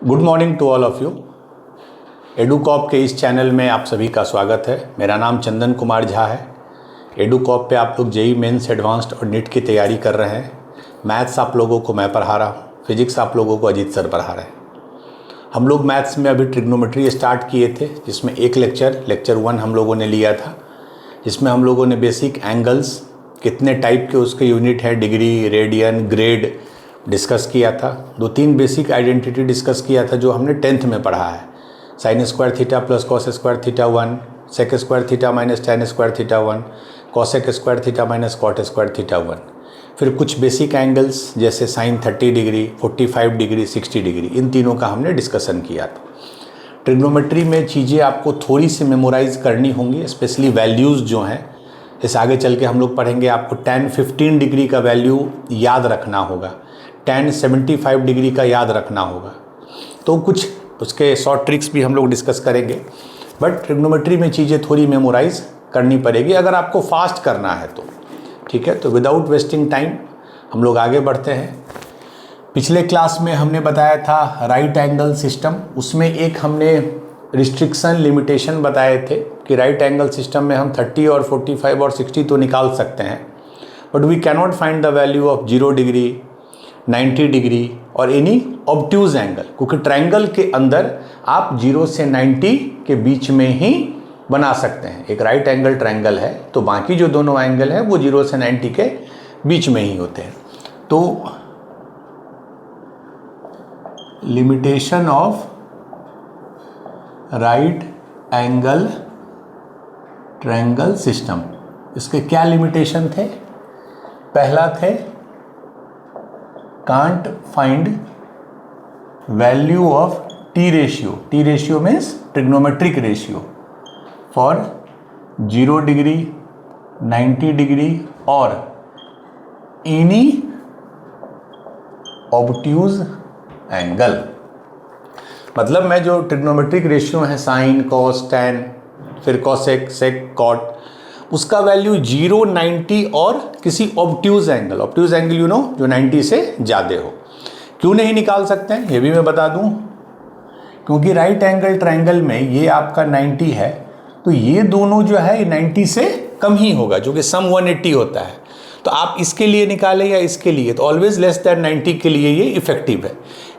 Good morning to all of you. Educop के इस channel में आप सभी का स्वागत है। मेरा नाम चंदन कुमार झा है। एडुकॉप पे आप लोग जेईई मेंस एडवांस्ड और नीट की तैयारी कर रहे हैं। मैथ्स आप लोगों को मैं पढ़ा रहा हूँ, फिजिक्स आप लोगों को अजीत सर पढ़ा रहे हैं। हम लोग मैथ्स में अभी ट्रिग्नोमेट्री स्टार्ट किए थे, जिसमें एक लेक्चर 1 हम लोगों ने लिया था, जिसमें हम लोगों ने बेसिक एंगल्स कितने टाइप के उसके यूनिट है, डिग्री, रेडियन, ग्रेड डिस्कस किया था। 2-3 बेसिक आइडेंटिटी डिस्कस किया था जो हमने 10th में पढ़ा है। Sine square theta plus cos square theta 1, sec square theta minus tan square theta 1, cosec square theta minus cot square theta 1। फिर कुछ बेसिक एंगल्स जैसे साइन 30 डिग्री, 45 डिग्री, 60 डिग्री, इन तीनों का हमने डिस्कशन किया था। ट्रिग्नोमेट्री में चीज़ें आपको थोड़ी सी मेमोराइज करनी होंगी, स्पेशली वैल्यूज़ जो हैं। इस आगे चल के हम लोग पढ़ेंगे, आपको tan 15 डिग्री का वैल्यू याद रखना होगा, tan 75 डिग्री का याद रखना होगा। तो कुछ उसके शॉर्ट ट्रिक्स भी हम लोग डिस्कस करेंगे, बट ट्रिग्नोमेट्री में चीज़ें थोड़ी मेमोराइज करनी पड़ेगी अगर आपको फास्ट करना है तो। ठीक है, तो विदाउट वेस्टिंग टाइम हम लोग आगे बढ़ते हैं। पिछले क्लास में हमने बताया था राइट एंगल सिस्टम, उसमें एक हमने रिस्ट्रिक्शन लिमिटेशन बताए थे कि राइट एंगल सिस्टम में हम 30 और 45 और 60 तो निकाल सकते हैं, but we cannot find the value of 0 degree, 90 degree और एनी ऑब्ट्यूज एंगल, क्योंकि ट्रायंगल के अंदर आप 0 से 90 के बीच में ही बना सकते हैं। एक राइट एंगल ट्रायंगल है तो बाकी जो दोनों एंगल है वो 0 से 90 के बीच में ही होते हैं। तो limitation of right angle triangle system, इसके क्या लिमिटेशन थे? पहला थे can't find value of T ratio means trigonometric ratio for 0 degree, 90 degree और एनी ऑब्ट्यूज एंगल। मतलब मैं जो ट्रिग्नोमेट्रिक रेशियो है, साइन, कॉस, टैन, फिर कॉसेक, सेक, कॉट, उसका वैल्यू 0, 90 और किसी ऑब्ट्यूज एंगल यू नो जो 90 से ज़्यादा हो। क्यों नहीं निकाल सकते हैं ये भी मैं बता दूं, क्योंकि राइट एंगल ट्रायंगल में ये आपका 90 है तो ये दोनों जो है 90 से कम ही होगा, जो कि सम 180 होता है। तो आप इसके लिए निकालें या इसके लिए, तो ऑलवेज लेस दैन 90 के लिए ये इफेक्टिव है।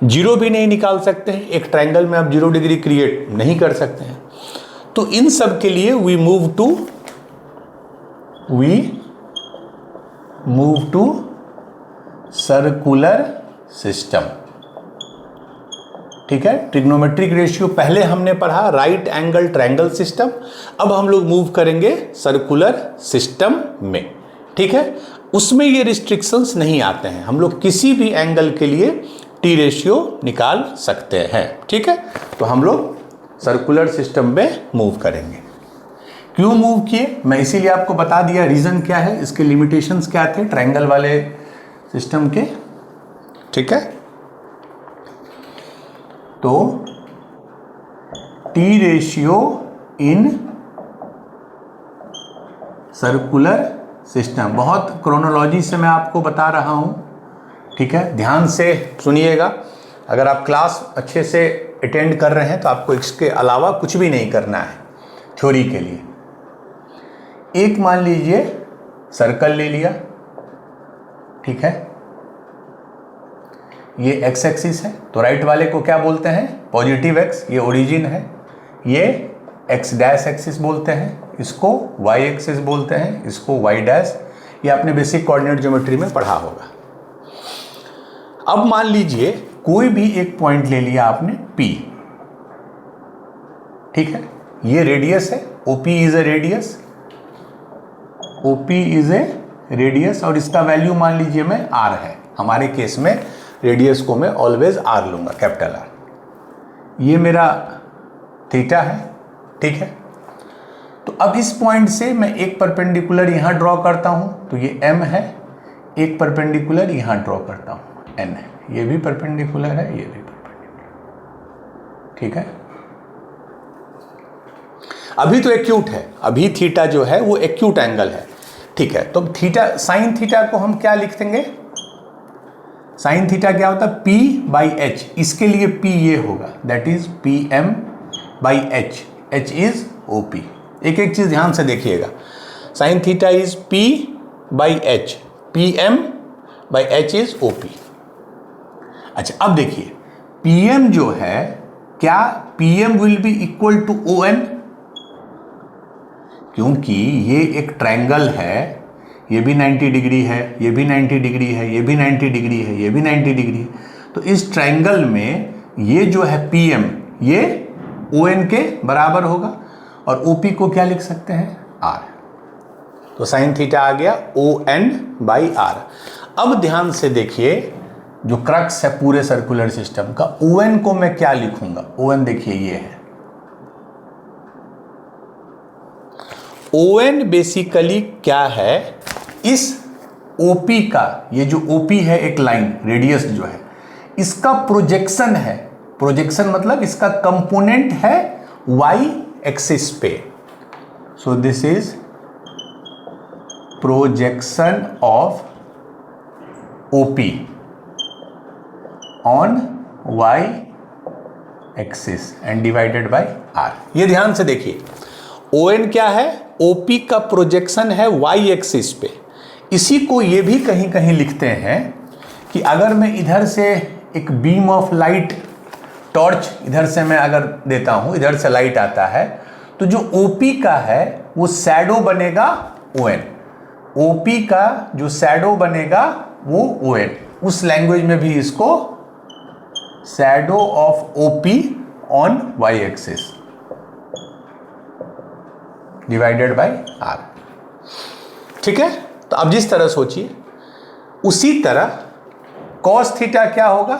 0 भी नहीं निकाल सकते हैं, एक ट्रायंगल में आप 0 डिग्री क्रिएट नहीं कर सकते हैं। तो इन सब के लिए we move to circular system. ठीक है, ट्रिग्नोमेट्रिक रेशियो पहले हमने पढ़ा राइट एंगल ट्रायंगल सिस्टम, अब हम लोग मूव करेंगे सर्कुलर सिस्टम में। ठीक है, उसमें ये रिस्ट्रिक्शंस नहीं आते हैं, हम लोग किसी भी एंगल के लिए टी रेशियो निकाल सकते हैं। ठीक है, तो हम लोग सर्कुलर सिस्टम में मूव करेंगे। क्यों मूव किए मैं इसीलिए आपको बता दिया, रीजन क्या है, इसके लिमिटेशंस क्या थे ट्रायंगल वाले सिस्टम के। ठीक है, तो T ratio in circular system, बहुत क्रोनोलॉजी से मैं आपको बता रहा हूं। ठीक है, ध्यान से सुनिएगा। अगर आप क्लास अच्छे से अटेंड कर रहे हैं तो आपको इसके अलावा कुछ भी नहीं करना है थ्योरी के लिए। एक मान लीजिए सर्कल ले लिया, ठीक है, ये एक्स एक्सिस है, तो राइट वाले को क्या बोलते हैं? पॉजिटिव एक्स, ये ओरिजिन है। ये एक्स डैश एक्सिस बोलते हैं, इसको वाई एक्सिस बोलते हैं, इसको वाई डैश। ये आपने बेसिक कोऑर्डिनेट ज्योमेट्री में पढ़ा होगा। अब मान लीजिए कोई भी एक पॉइंट ले लिया आपने P, ठीक है, ये रेडियस है, OP is a radius, OP is a radius और इसका वैल्यू मान लीजिए मैं R है। हमारे केस में रेडियस को मैं ऑलवेज R लूंगा, कैपिटल R। ये मेरा थीटा है। ठीक है, तो अब इस पॉइंट से मैं एक परपेंडिकुलर यहां ड्रॉ करता हूं, तो ये M है, एक परपेंडिकुलर यहां ड्रॉ करता हूं, N है, ये भी परपेंडिकुलर है, ये भी परपेंडिकुलर। ठीक है, अभी तो एक्यूट है, अभी थीटा जो है वो एक्यूट एंगल है। ठीक है, तो थीटा, साइन थीटा को हम क्या लिख देंगे? साइन थीटा क्या होता है, P/h, इसके लिए P ये होगा, that is Pm/h, h is OP। एक एक चीज ध्यान से देखिएगा, sine theta is P/h, Pm/h is OP। अच्छा अब देखिए Pm जो है, क्या Pm will be equal to ON, क्योंकि ये एक ट्रायंगल है, ये भी 90 डिग्री है, ये भी 90 डिग्री है, ये भी 90 डिग्री है, ये भी 90 डिग्री है, तो इस ट्रायंगल में ये जो है Pm ये ON के बराबर होगा, और OP को क्या लिख सकते हैं, R। तो साइन थीटा आ गया ON/R। अब ध्यान से देखिए, जो क्रक्स है पूरे सर्कुलर सिस्टम का, ON को मैं क्या लिखूंगा, ON देखिए ये है, ON बेसिकली क्या है, इस OP का, ये जो OP है एक लाइन रेडियस जो है, इसका प्रोजेक्शन है, प्रोजेक्शन मतलब इसका कंपोनेंट है y एक्सिस पे। So this is projection of OP on y axis and divided by R। ये ध्यान से देखिए, ON क्या है, OP का प्रोजेक्शन है y एक्सिस पे। इसी को ये भी कहीं कहीं लिखते हैं कि अगर मैं इधर से एक बीम ऑफ लाइट, टॉर्च इधर से मैं अगर देता हूं, इधर से लाइट आता है, तो जो OP का है वो शैडो बनेगा ON, OP का जो शैडो बनेगा वो ON। उस लैंग्वेज में भी इसको shadow of OP on y axis divided by R। ठीक है, तो अब जिस तरह सोचिए, उसी तरह cos थीटा क्या होगा,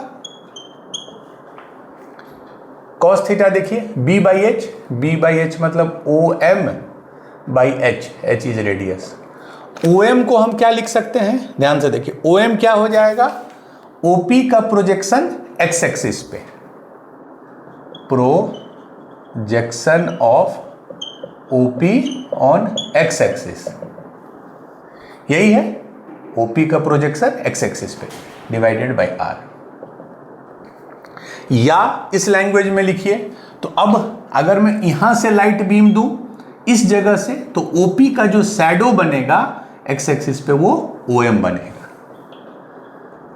cos थीटा देखिए B/h मतलब OM/h, h is radius. OM को हम क्या लिख सकते हैं, ध्यान से देखिए, OM क्या हो जाएगा, OP का प्रोजेक्शन x एक्सिस पे, projection of OP on x axis, यही है OP का प्रोजेक्शन x एक्सिस पे डिवाइडेड बाय R। या इस लैंग्वेज में लिखिए, तो अब अगर मैं यहां से लाइट बीम दूं इस जगह से, तो OP का जो शैडो बनेगा x एक्सिस पे वो OM बनेगा।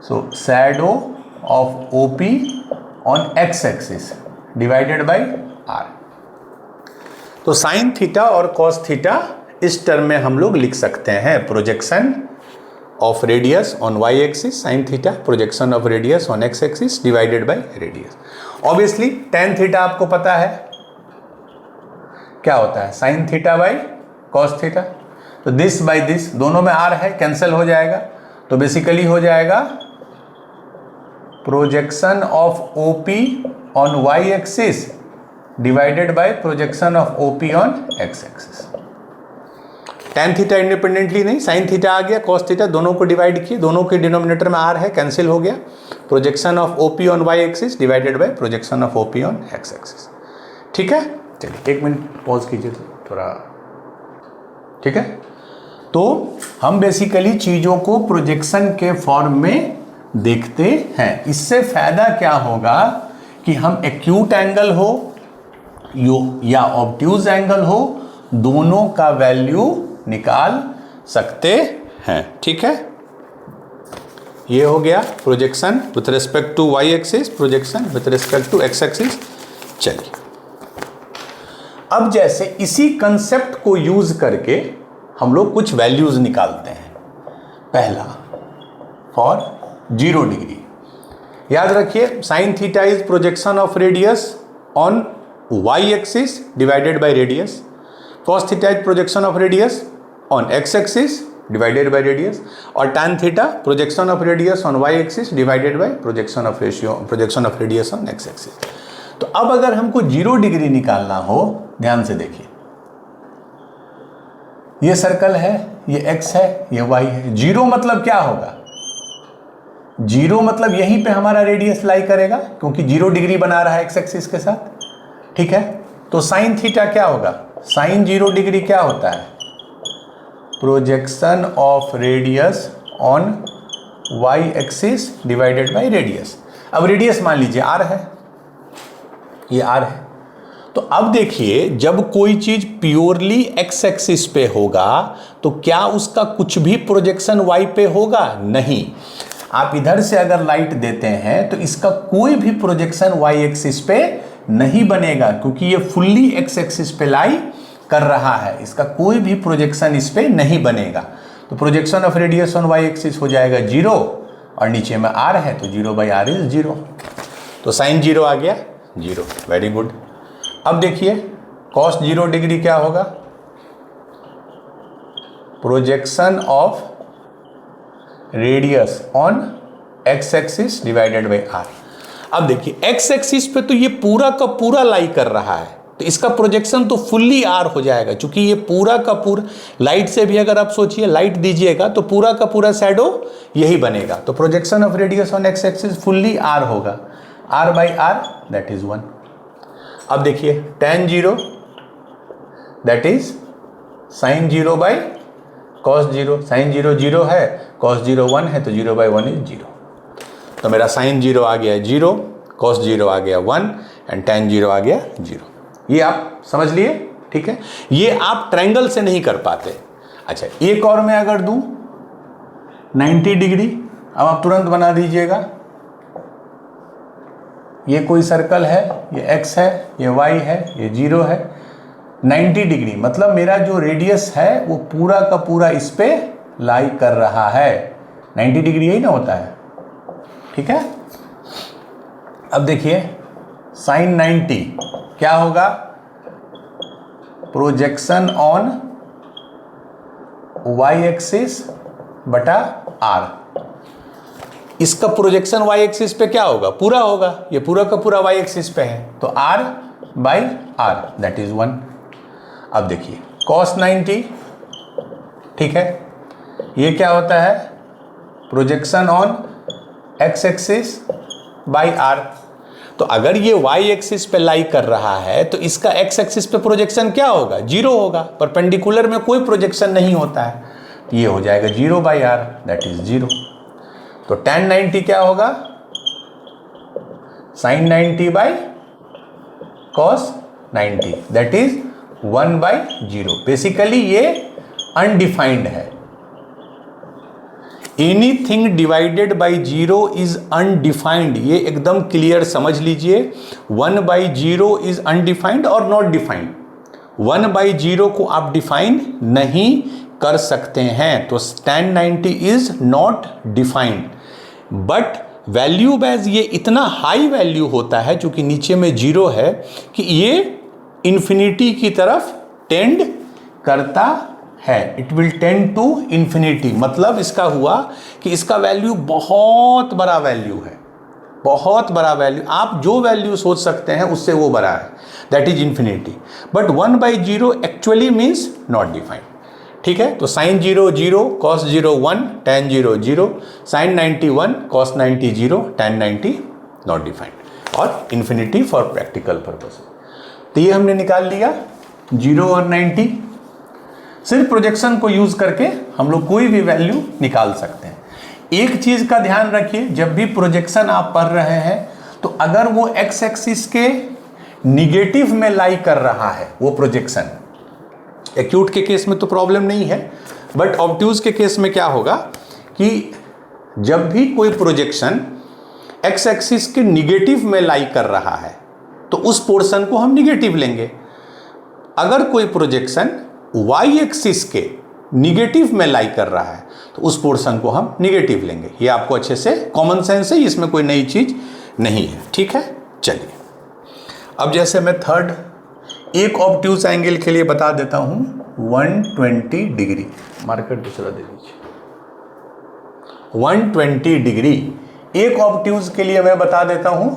So shadow of OP on x axis divided by R। तो साइन थीटा और कॉस थीटा इस टर्म में हम लोग लिख सकते हैं, projection of radius on y axis sine theta, projection of radius on x axis divided by radius. Obviously tan theta आपको पता है क्या होता है, sine theta by cos theta. तो दिस बाय दिस, दोनों में R है, कैंसिल हो जाएगा, तो बेसिकली हो जाएगा projection of OP on y axis divided by projection of OP on x axis. Tan theta independently नहीं, साइन थीटा आ गया, कॉस थीटा, दोनों को डिवाइड किए, दोनों के डिनोमिनेटर में R है, कैंसिल हो गया, projection of OP on y axis divided by projection of OP on x axis. ठीक है, चलिए एक मिनट पॉज कीजिए थोड़ा। ठीक है, तो हम बेसिकली चीजों को प्रोजेक्शन के फॉर्म में देखते हैं। इससे फायदा क्या होगा कि हम एक्यूट एंगल हो या ऑब्ट्यूज एंगल हो, दोनों का वैल्यू निकाल सकते हैं। ठीक है, ये हो गया projection with respect to y axis, projection with respect to x axis. चलिए अब जैसे इसी कंसेप्ट को यूज करके हम लोग कुछ वैल्यूज निकालते हैं। पहला फॉर 0 डिग्री, याद रखिए sign theta is projection of radius on y axis divided by radius, cos theta is projection of radius on x axis divided by radius, और tan theta projection of radius on y axis divided by projection of radius on x axis. तो अब अगर हमको 0 degree निकालना हो, ध्यान से देखिए, ये सर्कल है, ये x है, ये y है। 0 मतलब क्या होगा, 0 मतलब यहीं पे हमारा रेडियस लाई करेगा, क्योंकि 0 डिग्री बना रहा है x एक्सिस के साथ। ठीक है, तो साइन थीटा क्या होगा, साइन 0 डिग्री क्या होता है, projection of radius on y axis divided by radius. अब रेडियस मान लीजिए r है, ये r है। तो अब देखिए जब कोई चीज प्योरली x एक्सिस पे होगा तो क्या उसका कुछ भी प्रोजेक्शन y पे होगा? नहीं। आप इधर से अगर लाइट देते हैं तो इसका कोई भी प्रोजेक्शन y एक्सिस पे नहीं बनेगा, क्योंकि ये फुल्ली x एक्सिस पे लाई कर रहा है, इसका कोई भी प्रोजेक्शन इस पे नहीं बनेगा। तो projection of radius on y axis हो जाएगा 0, और नीचे में r है तो 0/r इज 0। तो साइन 0 आ गया 0। Very good. अब देखिए cos 0 डिग्री क्या होगा? Projection of radius on x axis divided by r। अब देखिए x एक्सिस पे तो ये पूरा का पूरा लाई कर रहा है, तो इसका प्रोजेक्शन तो फुल्ली r हो जाएगा, क्योंकि ये पूरा का पूरा लाइट से भी अगर आप सोचिए लाइट दीजिएगा तो पूरा का पूरा शैडो यही बनेगा। तो projection of radius on x axis fully r होगा, r/r दैट इज 1। अब देखिए tan 0 that is sin 0 by cos 0। sin 0 0 है, cos 0 1 है, तो 0/1 इज 0। तो मेरा sin 0 आ गया 0, cos 0 आ गया 1 एंड tan 0 आ गया 0। ये आप समझ लिए, ठीक है। ये आप ट्रायंगल से नहीं कर पाते। अच्छा, एक और मैं अगर दूं 90 डिग्री, अब आप तुरंत बना दीजिएगा। ये कोई सर्कल है, ये x है, ये y है, ये 0 है। 90 डिग्री मतलब मेरा जो रेडियस है वो पूरा का पूरा इस पे लाई कर रहा है। 90 डिग्री यही ना होता है, ठीक है। अब देखिए sin 90 क्या होगा? प्रोजेक्शन ऑन y एक्सिस बटा r। इसका प्रोजेक्शन y एक्सिस पे क्या होगा? पूरा होगा, ये पूरा का पूरा y एक्सिस पे है, तो r/r दैट इज 1। अब देखिए cos 90, ठीक है, ये क्या होता है? Projection on x axis by r। तो अगर ये y एक्सिस पे लाई कर रहा है तो इसका x एक्सिस पे प्रोजेक्शन क्या होगा? 0 होगा। परपेंडिकुलर में कोई प्रोजेक्शन नहीं होता है, तो ये हो जाएगा 0/r दैट इज 0। तो tan 90 क्या होगा? sin 90 by cos 90 that is 1/0। Basically ये अनडिफाइंड है। Anything divided by 0 is undefined, ये एकदम क्लियर समझ लीजिए। 1/0 इज अनडिफाइंड और नॉट डिफाइंड। 1/0 को आप डिफाइन नहीं कर सकते हैं, तो tan 90 is not defined. But value बैज ये इतना हाई वैल्यू होता है, चूंकि नीचे में 0 है, कि ये इन्फिनिटी की तरफ टेंड करता है। It will tend to infinity. मतलब इसका हुआ कि इसका वैल्यू बहुत बड़ा वैल्यू है, बहुत बड़ा वैल्यू। आप जो वैल्यू सोच सकते हैं उससे वो बड़ा है, that is infinity. But 1/0 actually means not defined, ठीक है। तो sin 0 0, cos 0 1, tan 0 0, sin 90 1, cos 90 0, tan 90 not defined, और इन्फिनिटी फॉर प्रैक्टिकल पर्पस। तो ये हमने निकाल लिया 0 और 90। सिर्फ प्रोजेक्शन को यूज करके हम लोग कोई भी वैल्यू निकाल सकते हैं। एक चीज का ध्यान रखिए, जब भी प्रोजेक्शन आप पढ़ रहे हैं तो अगर वो x एक्सिस के निगेटिव में लाई कर रहा है वो प्रोजेक्शन, एक्यूट के केस में तो प्रॉब्लम नहीं है, बट ऑब्ट्यूज के केस में क्या होगा कि जब भी कोई प्रोजेक्शन x एक्सिस के निगेटिव में लाई कर रहा है तो उस पोर्शन को हम निगेटिव लेंगे। अगर कोई प्रोजेक्शन y एक्सिस के निगेटिव में लाई कर रहा है तो उस पोर्शन को हम निगेटिव लेंगे। ये आपको अच्छे से कॉमन सेंस है, इसमें कोई नई चीज नहीं है, ठीक है। चलिए अब जैसे मैं थर्ड एक ऑब्ट्यूज एंगल के लिए बता देता हूं 120 डिग्री। मार्कर दूसरा दे दीजिए। 120 डिग्री एक ऑब्ट्यूज के लिए मैं बता देता हूं,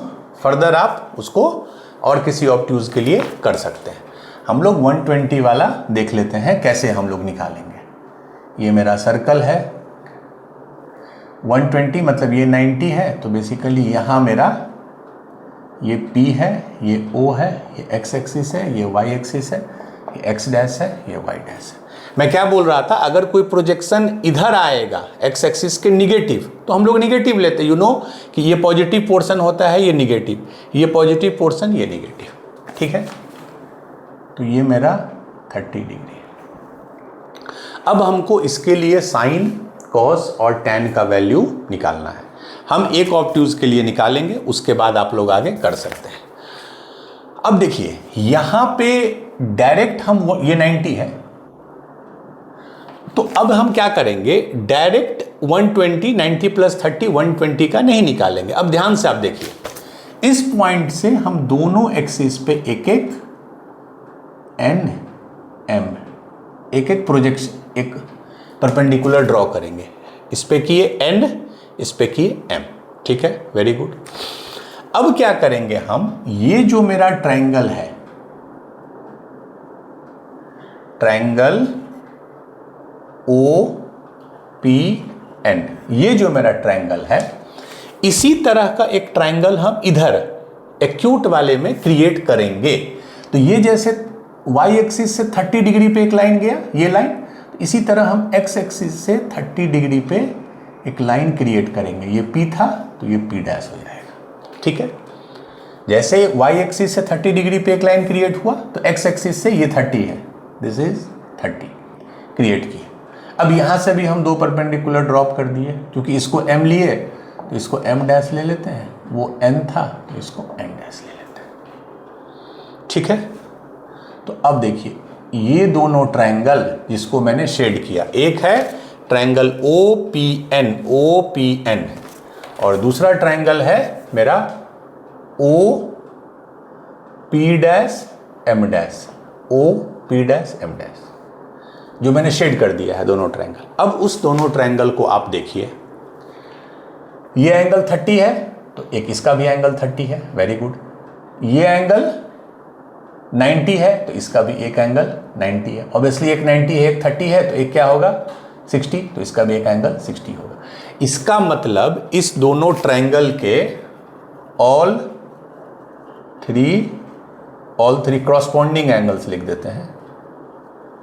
फर्दर आप उसको और किसी ऑब्ट्यूज के लिए कर सकते हैं। हम लोग 120 वाला देख लेते हैं कैसे हम लोग निकालेंगे। ये मेरा सर्कल है 120, मतलब ये 90 है, तो बेसिकली यहाँ मेरा ये P है, ये O है, ये X एक्सिस है, ये Y एक्सिस है, ये x डैश है, ये y डैश है। मैं क्या बोल रहा था, अगर कोई प्रोजेक्शन इधर आएगा x एक्सिस के निगेटिव, तो हम लोग निगेटिव लेते हैं। यू नो कि ये पॉजिटिव पोर्शन होता है, ये निगेटिव, ये पॉजिटिव पोर्शन, ये निगेटिव, ठीक है। तो ये मेरा 30 डिग्री है। अब हमको इसके लिए साइन, कॉस और टैन का वैल्यू निकालना है। हम एक ऑब्ट्यूज के लिए निकालेंगे, उसके बाद आप लोग आगे कर सकते हैं। अब देखिए यहां पे डायरेक्ट हम ये 90 है, तो अब हम क्या करेंगे, डायरेक्ट 120, 90 प्लस 30 120 का नहीं निकालेंगे। अब ध्यान से आप देखिए, इस पॉइंट से हम दोनों एक्सिस पे एक एक एन एम, एक एक प्रोजेक्शन, एक परपेंडिकुलर ड्रॉ करेंगे। इस पे किए एन, इस पे किए एम, ठीक है, वेरी गुड। अब क्या करेंगे हम, ये जो मेरा ट्रायंगल है, ट्रायंगल ओ पी एन, ये जो मेरा ट्रायंगल है, इसी तरह का एक ट्रायंगल हम इधर एक्यूट वाले में क्रिएट करेंगे। तो ये जैसे y एक्सिस से 30 डिग्री पे एक लाइन गया, ये लाइन, तो इसी तरह हम x एक्सिस से 30 डिग्री पे एक लाइन क्रिएट करेंगे। ये P था तो ये P डैश हो जाएगा, ठीक है। जैसे y एक्सिस से 30 डिग्री पे एक लाइन क्रिएट हुआ, तो x एक्सिस से ये 30 है, दिस इज 30 क्रिएट किए। अब यहाँ से भी हम दो परपेंडिकुलर ड्रॉप कर दिए, क्योंकि इसको m लिए तो इसको m डैश ले लेते हैं, वो n था तो इसको n डैश ले लेते हैं, ठीक है। तो अब देखिए ये दोनों ट्रायंगल जिसको मैंने शेड किया, एक है ट्रायंगल ओ पी एन और दूसरा ट्रायंगल है मेरा O P dash M dash, O P dash M dash, जो मैंने शेड कर दिया है दोनों ट्रायंगल। अब उस दोनों ट्रायंगल को आप देखिए, ये एंगल 30 है तो एक इसका भी एंगल 30 है, वेरी गुड। ये एंगल 90 है तो इसका भी एक एंगल 90 है। ऑब्वियसली एक 90 है, एक 30 है, तो एक क्या होगा 60, तो इसका भी एक एंगल 60 होगा। इसका मतलब इस दोनों ट्रायंगल के ऑल थ्री क्रॉसपॉन्डिंग एंगल्स लिख देते हैं,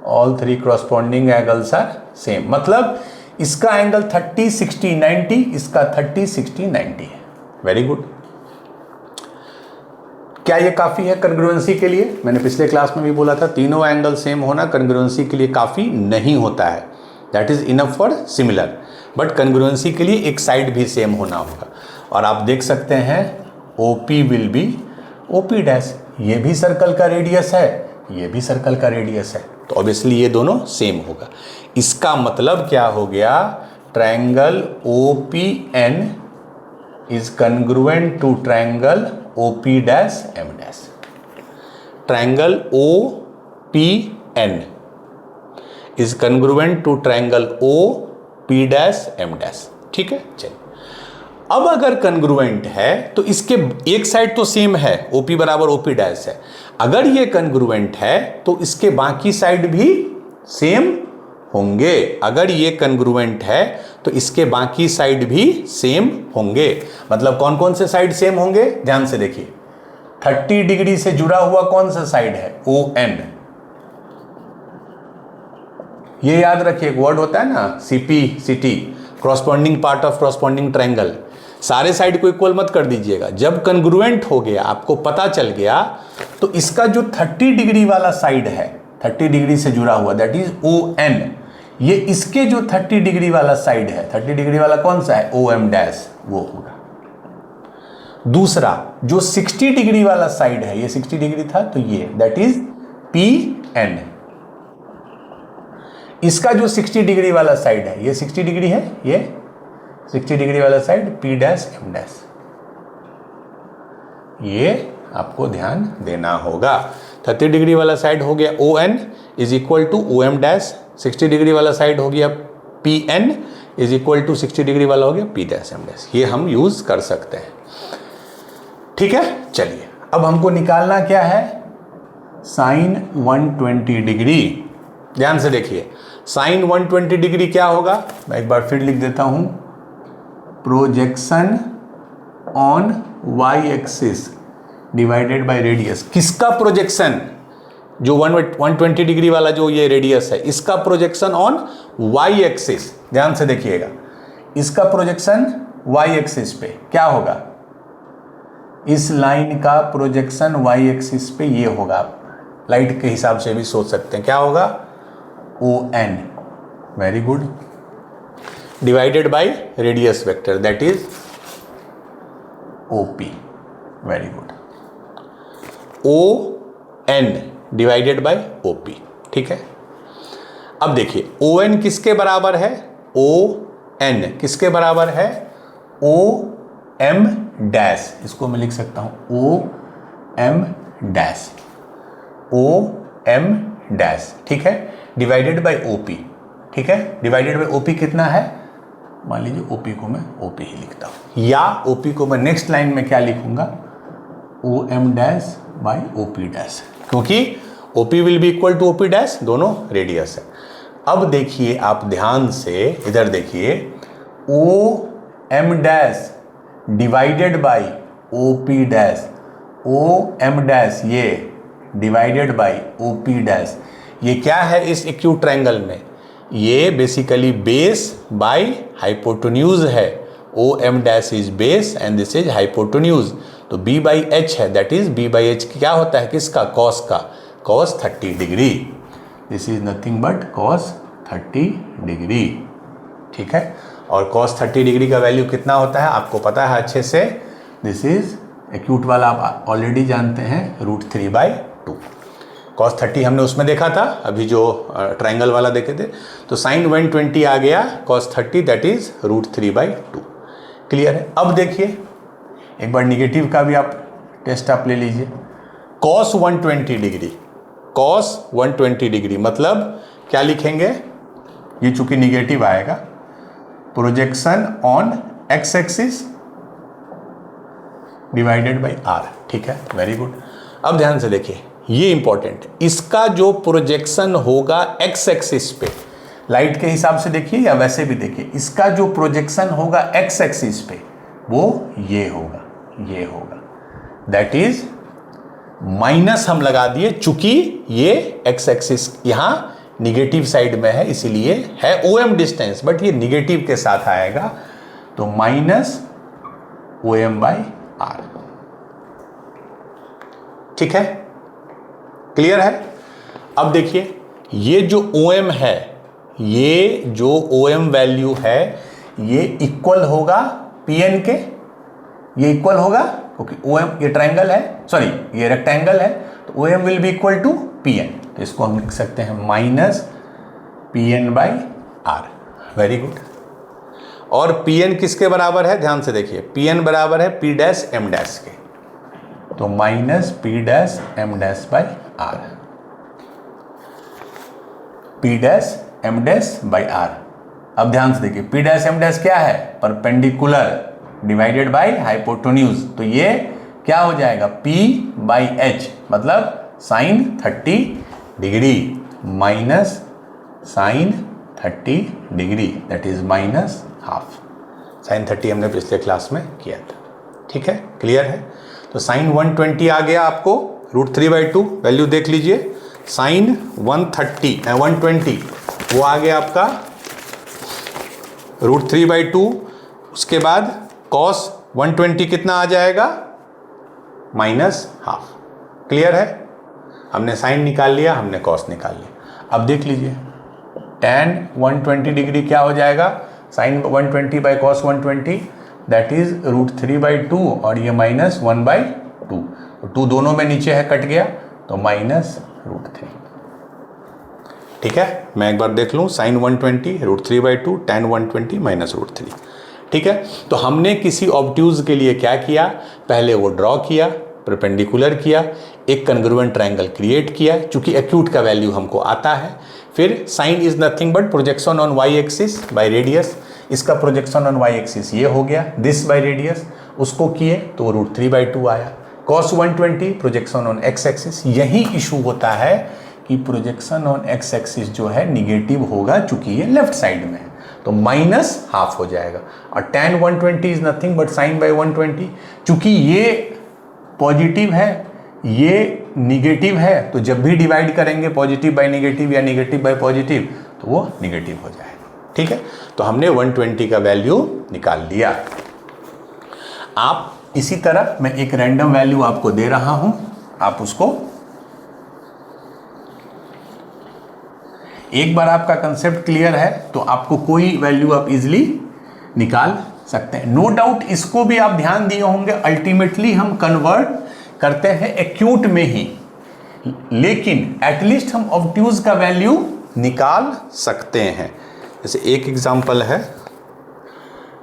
all three corresponding angles are same. मतलब इसका एंगल 30 60 90, इसका 30 60 90 है, वेरी गुड। क्या ये काफ़ी है कन्ग्रुएंसी के लिए? मैंने पिछले क्लास में भी बोला था, तीनों एंगल सेम होना कन्ग्रुएंसी के लिए काफ़ी नहीं होता है, that is enough for similar, but congruency के लिए एक साइड भी सेम होना होगा। और आप देख सकते हैं OP will be OP dash, ये भी सर्कल का रेडियस है, ये भी सर्कल का रेडियस है, तो ऑब्वियसली ये दोनों सेम होगा। इसका मतलब क्या हो गया, triangle OPN is congruent to triangle OP dash M dash. Triangle OPN is congruent to triangle OP dash M dash, ठीक है। चलिए, अब अगर कन्ग्रुएंट है तो इसके एक साइड तो सेम है, OP बराबर OP डैश है। अगर ये कन्ग्रुएंट है तो इसके बाकी साइड भी सेम होंगे। अगर ये कन्ग्रुएंट है तो इसके बाकी साइड भी सेम होंगे। मतलब कौन कौन से साइड सेम होंगे, ध्यान से देखिए। 30 डिग्री से जुड़ा हुआ कौन सा साइड है, ON। ये याद रखिए, एक वर्ड होता है ना CP corresponding part of corresponding triangle. सारे साइड को इक्वल मत कर दीजिएगा। जब कन्ग्रुएंट हो गया, आपको पता चल गया, तो इसका जो 30 डिग्री वाला साइड है, 30 डिग्री से जुड़ा हुआ, दैट इज ON, ये इसके जो 30 डिग्री वाला साइड है, 30 डिग्री वाला कौन सा है, OM डैश, वो होगा। दूसरा जो 60 डिग्री वाला साइड है, ये 60 डिग्री था तो ये, दैट इज PN। इसका जो 60 डिग्री वाला साइड है, ये 60 डिग्री है, ये 60 डिग्री वाला side P dash M dash, ये आपको ध्यान देना होगा। 30 डिग्री वाला साइड हो गया ON is equal to OM dash, 60 degree वाला साइड हो गया PN is equal to 60 degree वाला हो गया P डैश M डैश। ये हम यूज कर सकते हैं, ठीक है। चलिए, अब हमको निकालना क्या है, साइन 120 डिग्री। ध्यान से देखिए, साइन 120 डिग्री क्या होगा, मैं एक बार फिर लिख देता हूं, projection on y axis divided by radius. किसका प्रोजेक्शन, जो 120 डिग्री वाला जो ये रेडियस है, इसका प्रोजेक्शन ऑन वाई एक्सिस, ध्यान से देखिएगा, इसका प्रोजेक्शन वाई एक्सिस पे क्या होगा, इस लाइन का प्रोजेक्शन वाई एक्सिस पे ये होगा। लाइट के हिसाब से भी सोच सकते हैं क्या होगा, O N, very good, divided by radius vector that is O P, very good, O N divided by O P, ठीक है। अब देखिए ओ एन किसके बराबर है, ओ एन किसके बराबर है, ओ एम डैश, इसको मैं लिख सकता हूं O M dash, O M dash, ठीक है, डिवाइडेड बाय ओ पी, ठीक है, डिवाइडेड बाय ओ पी कितना है, मान लीजिए ओ पी को मैं ओ पी ही लिखता हूं, या ओ पी को मैं नेक्स्ट लाइन में क्या लिखूंगा, O M dash by O P dash, क्योंकि O P will be equal to O P dash, दोनों रेडियस है। अब देखिए आप ध्यान से इधर देखिए, O M dash divided by O P dash, O M dash ये divided by O P dash, ये क्या है इस एक्यूट ट्रायंगल में, ये बेसिकली बेस बाई हाइपोटेन्यूज है, O M dash is base and this is hypotenuse, तो B by H है, that is B by H क्या होता है, किसका, कॉस का, cos 30 degree, this is nothing but cos 30 degree, ठीक है। और कॉस 30 डिग्री का वैल्यू कितना होता है आपको पता है अच्छे से, दिस इज एक्यूट वाला आप ऑलरेडी जानते हैं, √3/2, कॉस 30 हमने उसमें देखा था, अभी जो ट्रायंगल वाला देखे थे, तो साइन 120 आ गया, कॉस 30 दैट इज √3/2, क्लियर है। अब देखिए एक बार निगेटिव का भी आप टेस्ट आप ले लीजिए, कॉस 120 डिग्री, कॉस 120 डिग्री मतलब क्या लिखेंगे, ये चूंकि निगेटिव आएगा, projection on x axis divided by R, ठीक है, वेरी गुड। अब ध्यान से देखिए ये इंपॉर्टेंट, इसका जो प्रोजेक्शन होगा एक्स एक्सिस पे, लाइट के हिसाब से देखिए या वैसे भी देखिए, इसका जो प्रोजेक्शन होगा एक्स एक्सिस पे वो ये होगा, ये होगा, दैट इज माइनस हम लगा दिए, चूंकि ये एक्स एक्सिस यहां निगेटिव साइड में है, इसीलिए है ओ एम डिस्टेंस, बट ये निगेटिव के साथ आएगा, तो minus O M by R, ठीक है, क्लियर है। अब देखिए ये जो ओ एम है, ये जो ओ एम वैल्यू है, ये इक्वल होगा पी एन के, ये इक्वल होगा क्योंकि ओ एम, ये ट्रायंगल है, सॉरी ये रेक्टेंगल है, तो O M will be equal to P N, तो इसको हम लिख सकते हैं minus P N by R, very good. और पी एन किसके बराबर है, ध्यान से देखिए, पी एन बराबर है पी डैश एम डैश के, तो minus P dash M dash by R, P dash M dash by R. अब ध्यान से देखिए पी डैश एम डैश क्या है, परपेंडिकुलर डिवाइडेड बाई हाइपोटेन्यूज, तो ये क्या हो जाएगा, P बाई एच मतलब sine 30 degree minus sine 30 degree, that is minus half, sine 30 हमने पिछले क्लास में किया था, ठीक है, क्लियर है। तो साइन 120 आ गया आपको, √3/2 वैल्यू देख लीजिए, साइन 120 वो आ गया आपका √3/2, उसके बाद कॉस 120 कितना आ जाएगा, माइनस हाफ, क्लियर है। हमने साइन निकाल लिया, हमने कॉस निकाल लिया। अब देख लीजिए tan 120 डिग्री क्या हो जाएगा, sine 120 by cos 120 that is √3/2, और ये माइनस 1/2, तो 2 दोनों में नीचे है, कट गया, तो माइनस √3, ठीक है। मैं एक बार देख लूँ, साइन 120 √3/2, tan 120 माइनस √3, ठीक है। तो हमने किसी ऑब्ट्यूज के लिए क्या किया, पहले वो ड्रॉ किया, परपेंडिकुलर किया, एक कन्ग्रुएंट ट्रायंगल क्रिएट किया, चूंकि एक्यूट का वैल्यू हमको आता है, फिर sine is nothing but projection on Y axis by radius, इसका प्रोजेक्शन ऑन वाई एक्सिस ये हो गया, दिस बाय रेडियस, उसको किए तो √3/2 आया, cos 120 projection on x axis, यही इशू होता है कि प्रोजेक्शन ऑन एक्स एक्सिस जो है निगेटिव होगा, चूंकि ये लेफ्ट साइड में है, तो माइनस हाफ हो जाएगा, और tan 120 is nothing but sine by 120, चूंकि ये पॉजिटिव है, ये निगेटिव है तो जब भी डिवाइड करेंगे पॉजिटिव बाय नेगेटिव या नेगेटिव बाय पॉजिटिव तो वो निगेटिव हो जाएगा। ठीक है, तो हमने 120 का वैल्यू निकाल लिया। आप इसी तरह मैं एक रैंडम वैल्यू आपको दे रहा हूं, आप उसको एक बार आपका कंसेप्ट क्लियर है तो आपको कोई वैल्यू आप इजीली निकाल सकते हैं। नो डाउट इसको भी आप ध्यान दिए होंगे, अल्टीमेटली हम कन्वर्ट करते हैं एक्यूट में ही, लेकिन एटलीस्ट हम ऑब्ट्यूज का वैल्यू निकाल सकते हैं। जैसे एक एग्जांपल है,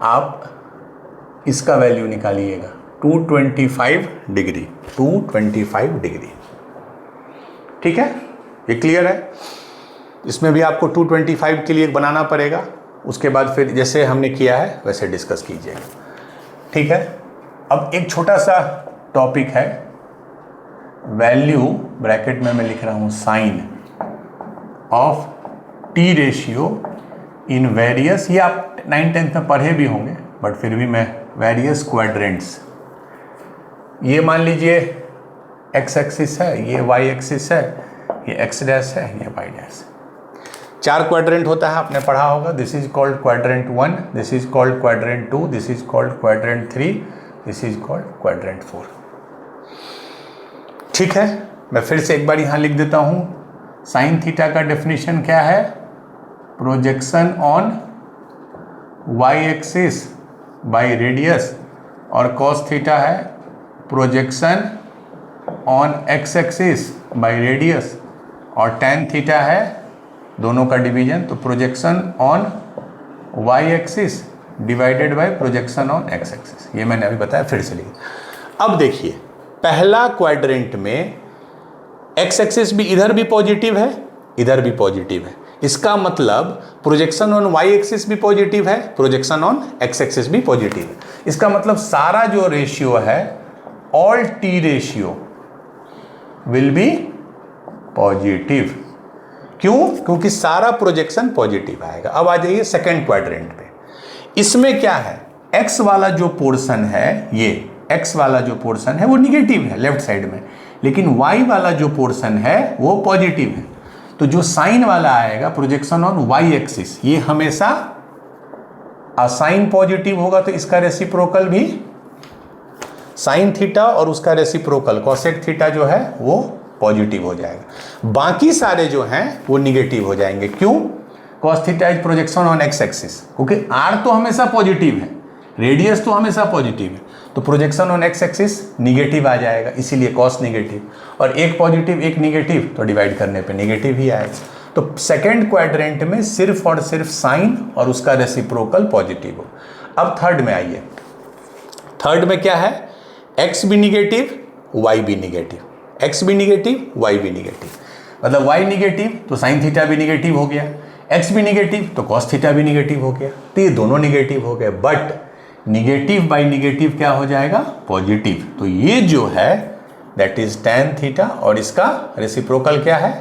आप इसका वैल्यू निकालिएगा 225 डिग्री, 225 डिग्री। ठीक है, ये क्लियर है। इसमें भी आपको 225 के लिए बनाना पड़ेगा, उसके बाद फिर जैसे हमने किया है वैसे डिस्कस कीजिएगा। ठीक है, अब एक छोटा सा टॉपिक है, वैल्यू ब्रैकेट में मैं लिख रहा हूं sine of T ratio in various, ये आप 9th-10th में पढ़े भी होंगे बट फिर भी मैं वेरियस क्वाड्रेंट्स, ये मान लीजिए एक्स एक्सिस है, ये वाई एक्सिस है, ये एक्स डैश है, ये वाई डैश है। 4 क्वाड्रेंट होता है, आपने पढ़ा होगा। This is called quadrant 1, this is called quadrant 2, this is called quadrant 3, this is called quadrant 4। ठीक है, मैं फिर से एक बार यहां लिख देता हूं। साइन थीटा का डेफिनेशन क्या है? Projection on Y axis by radius, और कॉस थीटा है projection on x axis by radius, और टैन थीटा है दोनों का डिवीजन, तो projection on Y axis divided by projection on x axis. ये मैंने अभी बताया, फिर से लिखिए। अब देखिए, पहला क्वाड्रेंट में एक्स एक्सिस भी इधर भी पॉजिटिव है, इधर भी पॉजिटिव है, इसका मतलब प्रोजेक्शन ऑन वाई एक्सिस भी पॉजिटिव है, प्रोजेक्शन ऑन एक्स एक्सिस भी पॉजिटिव है। इसका मतलब सारा जो रेशियो है, all T ratio will be positive. क्यों? क्योंकि सारा प्रोजेक्शन पॉजिटिव आएगा। अब आ जाइए सेकेंड क्वाड्रेंट पे। इसमें क्या है? एक्स वाला जो पोर्शन है, ये एक्स वाला जो पोर्शन है वो निगेटिव है लेफ्ट साइड में, लेकिन वाई वाला जो पोर्शन है वो पॉजिटिव है। तो जो साइन वाला आएगा प्रोजेक्शन ऑन वाई एक्सिस, ये हमेशा साइन पॉजिटिव होगा, तो इसका रेसिप्रोकल भी साइन थीटा और उसका रेसिप्रोकल कोसेक थीटा जो है वो पॉजिटिव हो जाएगा। बाकी सारे जो हैं वो निगेटिव हो जाएंगे। क्यों? Cos theta is projection on x axis, क्योंकि आर तो हमेशा पॉजिटिव है, रेडियस तो हमेशा पॉजिटिव है, तो projection on x axis negative आ जाएगा, इसीलिए कॉस निगेटिव, और एक पॉजिटिव एक निगेटिव तो डिवाइड करने पे निगेटिव ही आएगा। तो सेकेंड क्वाड्रेंट में सिर्फ और सिर्फ साइन और उसका रेसिप्रोकल पॉजिटिव हो। अब थर्ड में आइए। थर्ड में क्या है? एक्स भी निगेटिव, वाई भी निगेटिव, एक्स भी निगेटिव, वाई भी निगेटिव। मतलब वाई निगेटिव तो साइन थीटा भी निगेटिव हो गया, एक्स भी निगेटिव तो कॉस थीटा भी निगेटिव हो गया, तो ये दोनों निगेटिव हो गए। बट निगेटिव बाई निगेटिव क्या हो जाएगा? पॉजिटिव। तो ये जो है दैट इज टैन थीटा, और इसका रेसिप्रोकल क्या है?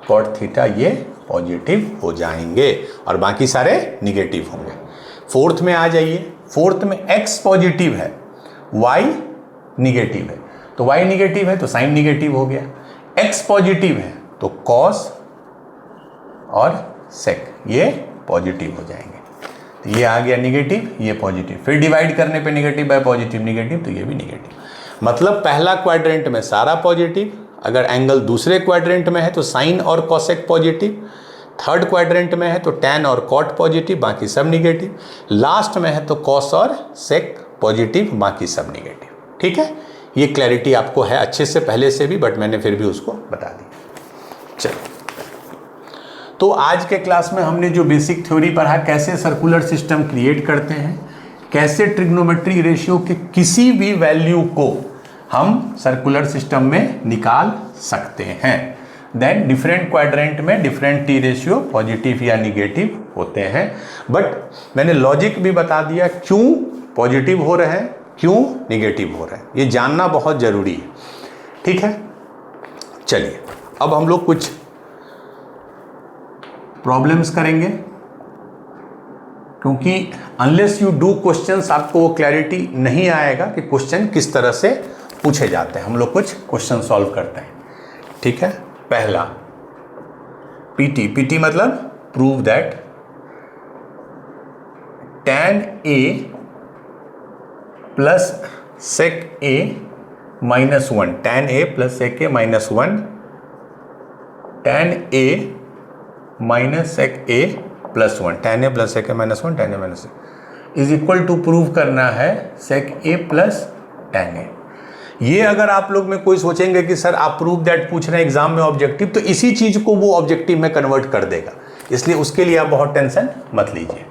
कॉट थीटा, ये पॉजिटिव हो जाएंगे और बाकी सारे निगेटिव होंगे। फोर्थ में आ जाइए। फोर्थ में एक्स पॉजिटिव है, वाई निगेटिव है, तो वाई निगेटिव है तो साइन निगेटिव हो गया। एक्स पॉजिटिव है तो कॉस और सेक ये पॉजिटिव हो जाएंगे। तो ये आ गया निगेटिव, ये पॉजिटिव, फिर डिवाइड करने पे निगेटिव बाय पॉजिटिव निगेटिव, तो ये भी निगेटिव। मतलब पहला क्वाड्रेंट में सारा पॉजिटिव, अगर एंगल दूसरे क्वाड्रेंट में है तो साइन और कॉसेक पॉजिटिव, थर्ड क्वाड्रेंट में है तो टैन और कॉट पॉजिटिव, बाकी सब निगेटिव, लास्ट में है तो कॉस और सेक पॉजिटिव, बाकी सब निगेटिव। ठीक है, ये क्लैरिटी आपको है अच्छे से पहले से भी, बट मैंने फिर भी उसको बता दी। चलो, तो आज के क्लास में हमने जो बेसिक थ्योरी पढ़ा, कैसे सर्कुलर सिस्टम क्रिएट करते हैं, कैसे ट्रिग्नोमेट्री रेशियो के किसी भी वैल्यू को हम सर्कुलर सिस्टम में निकाल सकते हैं। देन डिफरेंट क्वाड्रेंट में डिफरेंट टी रेशियो पॉजिटिव या निगेटिव होते हैं। बट मैंने लॉजिक भी बता दिया, क्यों पॉजिटिव हो रहे हैं, क्यों निगेटिव हो रहे हैं, ये जानना बहुत ज़रूरी है। ठीक है, चलिए अब हम लोग कुछ प्रॉब्लम्स करेंगे, क्योंकि अनलेस यू डू क्वेश्चंस आपको वो क्लैरिटी नहीं आएगा कि क्वेश्चन किस तरह से पूछे जाते हैं। हम लोग कुछ क्वेश्चन सॉल्व करते हैं। ठीक है। पहला पीटी, पीटी मतलब prove that tan a plus sec a minus 1, tan a plus sec a minus 1, tan a minus sec a plus 1, tan a plus sec a minus 1, tan a minus is equal to prove करना है sec a plus tan a। ये अगर आप लोग में कोई सोचेंगे कि सर आप प्रूव दैट पूछ रहे हैं एग्जाम में ऑब्जेक्टिव, तो इसी चीज को वो ऑब्जेक्टिव में कन्वर्ट कर देगा, इसलिए उसके लिए आप बहुत टेंशन मत लीजिए।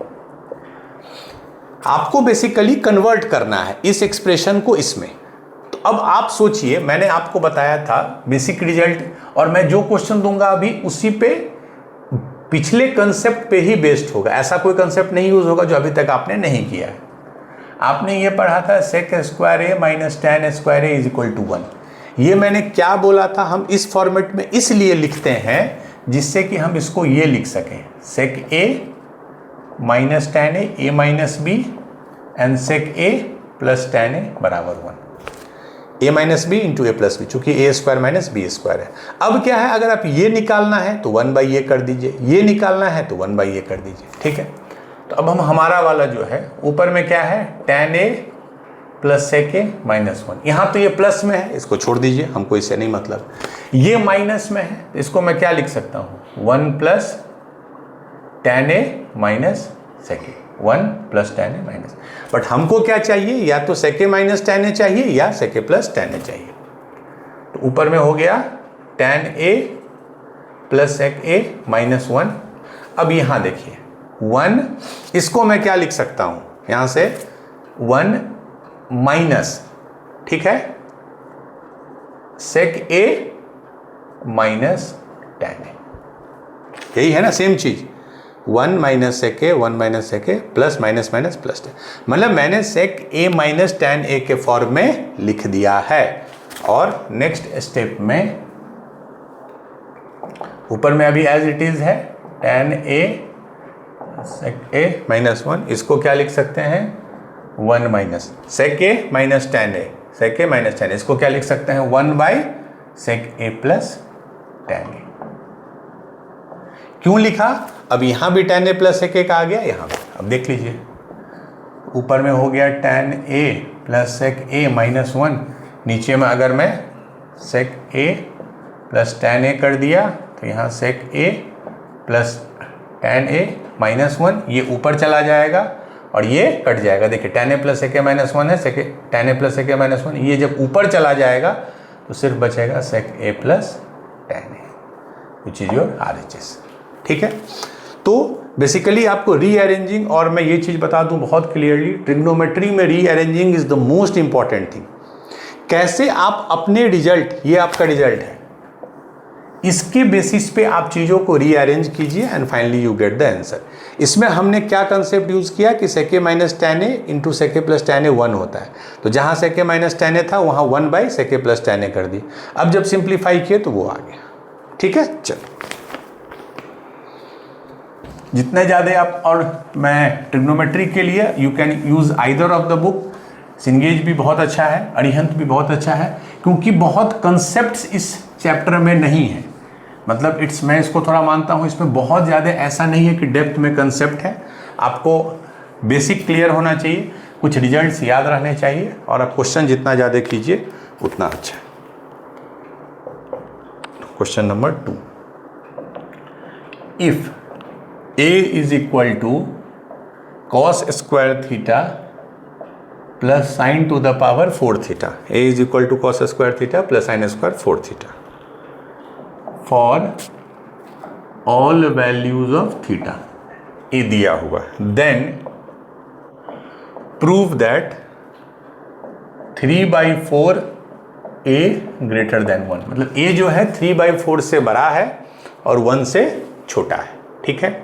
आपको बेसिकली कन्वर्ट करना है इस एक्सप्रेशन को इसमें। तो अब आप सोचिए, मैंने आपको बताया था बेसिक रिजल्ट, और मैं जो क्वेश्चन दूंगा अभी उसी पे पिछले कंसेप्ट पे ही बेस्ड होगा। ऐसा कोई कंसेप्ट नहीं यूज होगा जो अभी तक आपने नहीं किया है। आपने ये पढ़ा था sec square A minus tan square A is equal to 1। ये मैंने क्या बोला था, हम इस फॉर्मेट में इसलिए लिखते हैं जिससे कि हम इसको ये लिख सकें sec a minus tan a minus b and sec a plus tan a बराबर 1, a minus B into A plus B, चूंकि A square minus B square है। अब क्या है, अगर आप ये निकालना है तो 1 बाई ए कर दीजिए, ये निकालना है तो 1 बाई ए कर दीजिए, ठीक है। तो अब हम हमारा वाला जो है ऊपर में क्या है, tan a plus sec a minus 1, यहाँ तो ये प्लस में है, इसको छोड़ दीजिए, हमको इससे नहीं मतलब। ये माइनस में है तो इसको मैं क्या लिख सकता हूँ, 1 plus tan a minus sec a, 1 plus tan a minus. But हमको क्या चाहिए, या तो sec a minus tan a चाहिए या sec a plus tan a चाहिए। तो ऊपर में हो गया tan a plus sec a minus 1। अब यहाँ देखिए 1, इसको मैं क्या लिख सकता हूं, यहां से 1 माइनस, ठीक है, sec a minus tan a, यही है ना, सेम चीज। 1 minus sec a, 1 minus sec a plus minus minus plus, मतलब मैंने sec a minus tan a के फॉर्म में लिख दिया है। और नेक्स्ट स्टेप में ऊपर में अभी एज इट इज है tan a sec a minus 1, इसको क्या लिख सकते हैं, 1 minus sec a minus tan a, sec a minus tan a, इसको क्या लिख सकते हैं, 1 by sec a plus tan a। क्यों लिखा, अब यहां भी tan a plus sec a का आ गया, यहां भी। अब देख लीजिए ऊपर में हो गया tan a plus sec a minus 1, नीचे में अगर मैं sec a plus tan a कर दिया तो यहाँ sec a plus tan a minus 1, ये ऊपर चला जाएगा और ये कट जाएगा। देखिए tan a plus sec a minus 1 है, tan a plus sec a minus 1, ये जब ऊपर चला जाएगा तो सिर्फ बचेगा sec a plus tan a which is your RHS, ठीक है। तो बेसिकली आपको रीअरेंजिंग, और मैं ये चीज़ बता दूं बहुत क्लियरली, ट्रिग्नोमेट्री में rearranging is the most important thing. कैसे आप अपने रिजल्ट, ये आपका रिजल्ट है, इसके बेसिस पे आप चीज़ों को रीअरेंज कीजिए and finally you get the answer. इसमें हमने क्या कंसेप्ट यूज़ किया कि sec a minus tan a into sec a plus tan a 1 होता है, तो जहाँ sec a minus tan a था वहाँ 1 by sec a plus tan a कर दी। अब जब सिंप्लीफाई किए तो वो आ गया, ठीक है। चलो जितने ज़्यादा आप, और मैं ट्रिग्नोमेट्री के लिए you can use either of the book, Cengage भी बहुत अच्छा है, अरिहंत भी बहुत अच्छा है, क्योंकि बहुत कंसेप्ट्स इस चैप्टर में नहीं है। मतलब मैं इसको थोड़ा मानता हूँ, इसमें बहुत ज़्यादा ऐसा नहीं है कि डेप्थ में कंसेप्ट है। आपको बेसिक क्लियर होना चाहिए, कुछ रिजल्ट्स याद रहने चाहिए, और आप क्वेश्चन जितना ज़्यादा कीजिए उतना अच्छा है। Question number 2, if a is equal to cos square theta plus sine to the power 4 theta, a is equal to cos square theta plus sine square 4 theta for all values of theta, a दिया हुआ, then prove that 3/4 a greater than 1, मतलब a जो है 3/4 से बड़ा है और 1 से छोटा है, ठीक है।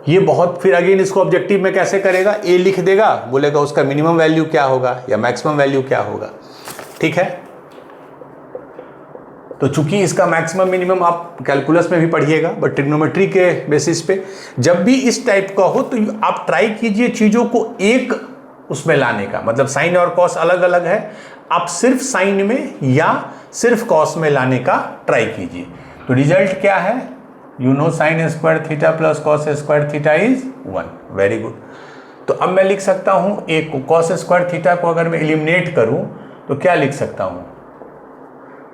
ये बहुत, फिर अगेन इसको ऑब्जेक्टिव में कैसे करेगा, a लिख देगा, बोलेगा उसका मिनिमम वैल्यू क्या होगा या मैक्सिमम वैल्यू क्या होगा, ठीक है। तो चूंकि इसका मैक्सिमम मिनिमम आप कैलकुलस में भी पढ़िएगा, बट ट्रिग्नोमेट्री के बेसिस पे जब भी इस टाइप का हो तो आप ट्राई कीजिए चीज़ों को एक उसमें लाने का। मतलब साइन और कॉस अलग अलग है, आप सिर्फ साइन में या सिर्फ कॉस में लाने का ट्राई कीजिए। तो रिजल्ट क्या है, you know sign square theta plus cos square theta is 1। Very good. तो अब मैं लिख सकता हूँ एक कॉस स्क्वायर थीटा को अगर मैं एलिमिनेट करूँ तो क्या लिख सकता हूँ,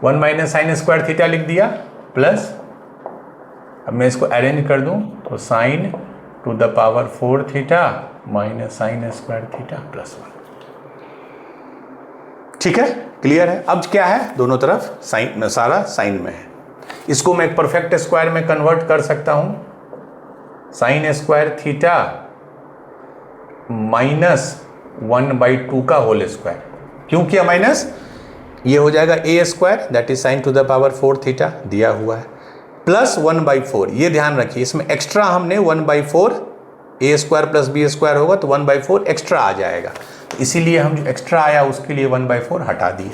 1 माइनस साइन स्क्वायर थीटा लिख दिया प्लस, अब मैं इसको अरेंज कर दूँ तो sign to the power 4 theta minus sign square theta plus 1। ठीक है, क्लियर है। अब क्या है, दोनों तरफ साइन, सारा साइन में है। इसको मैं एक परफेक्ट स्क्वायर में कन्वर्ट कर सकता हूं, साइन स्क्वायर थीटा माइनस 1/2 का होल स्क्वायर। क्यों किया माइनस, ये हो जाएगा a square that is sine to the power 4 theta दिया हुआ है, प्लस 1/4। ये ध्यान रखिए, इसमें एक्स्ट्रा हमने 1/4, ए स्क्वायर प्लस बी स्क्वायर होगा तो 1/4 एक्स्ट्रा आ जाएगा, इसीलिए हम जो एक्स्ट्रा आया उसके लिए 1/4 हटा दिए।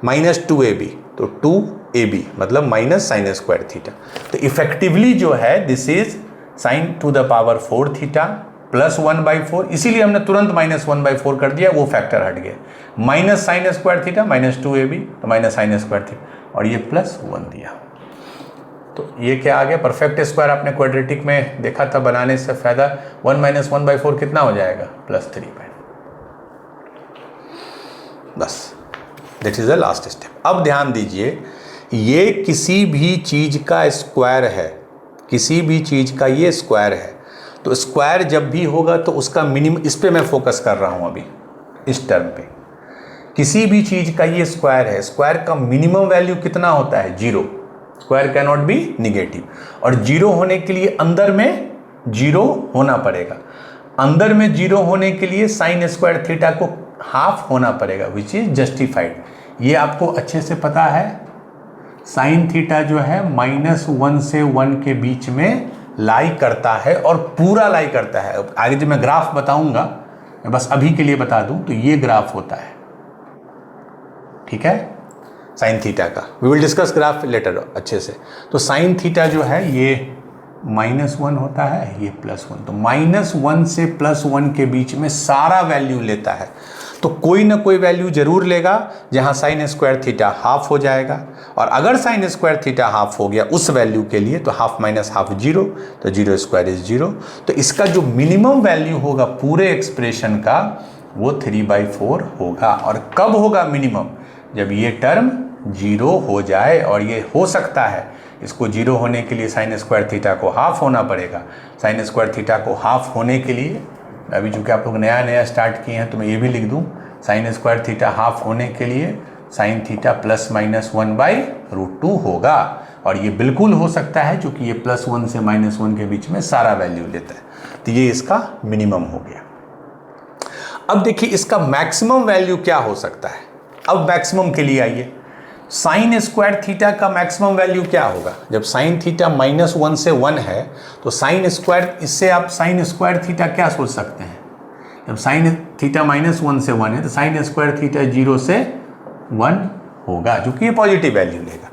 माइनस 2ab, तो 2ab मतलब माइनस साइन स्क्वायर थीटा। तो इफेक्टिवली जो है this is sine to the power 4 theta plus 1/4, इसीलिए हमने तुरंत माइनस 1/4 कर दिया, वो फैक्टर हट गया। Minus sign square theta minus 2ab तो माइनस साइन स्क्वायर थीटा और ये प्लस 1 दिया। तो ये क्या आ गया, परफेक्ट स्क्वायर आपने क्वाड्रेटिक में देखा था बनाने से फायदा, 1 माइनस 1/4 कितना हो जाएगा, प्लस 3। बस that is the last step. अब ध्यान दीजिए, ये किसी भी चीज का स्क्वायर है, किसी भी चीज का ये स्क्वायर है, तो स्क्वायर जब भी होगा तो उसका मिनिमम, इस पे मैं फोकस कर रहा हूं अभी, इस टर्म पे। किसी भी चीज का ये स्क्वायर है, स्क्वायर का मिनिमम वैल्यू कितना होता है, 0। Square can not be negative, और 0 होने के लिए अंदर में 0 होना पड़ेगा। अंदर में 0 होने के लिए साइन स्क्वायर थीटा को हाफ होना पड़ेगा, विच इज जस्टिफाइड। ये आपको अच्छे से पता है, साइन थीटा जो है -1 से 1 के बीच में लाई करता है, और पूरा लाई करता है। आगे जब मैं ग्राफ बताऊंगा, मैं बस अभी के लिए बता दूं, तो ये ग्राफ होता है, ठीक है, साइन थीटा का। We will discuss graph later अच्छे से। तो साइन थीटा जो है ये -1 होता है, ये +1, तो -1 से +1 के बीच में सारा वैल्यू लेता है। तो कोई ना कोई वैल्यू जरूर लेगा जहां साइन स्क्वायर थीटा हाफ हो जाएगा, और अगर साइन स्क्वायर थीटा हाफ हो गया उस वैल्यू के लिए तो हाफ माइनस हाफ 0, तो 0 स्क्वायर इज 0। तो इसका जो मिनिमम वैल्यू होगा पूरे एक्सप्रेशन का वो 3/4 होगा। और कब होगा मिनिमम, जब ये टर्म 0 हो जाए, और ये हो सकता है इसको 0 होने के लिए साइन स्क्वायर थीटा को हाफ होना पड़ेगा। साइन स्क्वायर थीटा को हाफ होने के लिए, अभी चूँकि आप लोग नया नया स्टार्ट किए हैं तो मैं ये भी लिख दूँ, साइन स्क्वायर थीटा हाफ होने के लिए साइन थीटा +-1/√2 होगा। और ये बिल्कुल हो सकता है क्योंकि ये +1 से -1 के बीच में सारा वैल्यू लेता है, तो ये इसका मिनिमम हो गया। अब देखिए इसका मैक्सिमम वैल्यू क्या हो सकता है। अब मैक्सिमम के लिए आइए, साइन स्क्वायर थीटा का मैक्सिमम वैल्यू क्या होगा। जब साइन थीटा -1 से 1 है तो साइन स्क्वायर, इससे आप साइन स्क्वायर थीटा क्या सोच सकते हैं, जब साइन थीटा -1 से 1 है तो साइन स्क्वायर थीटा 0 से 1 होगा, जो कि ये पॉजिटिव वैल्यू लेगा।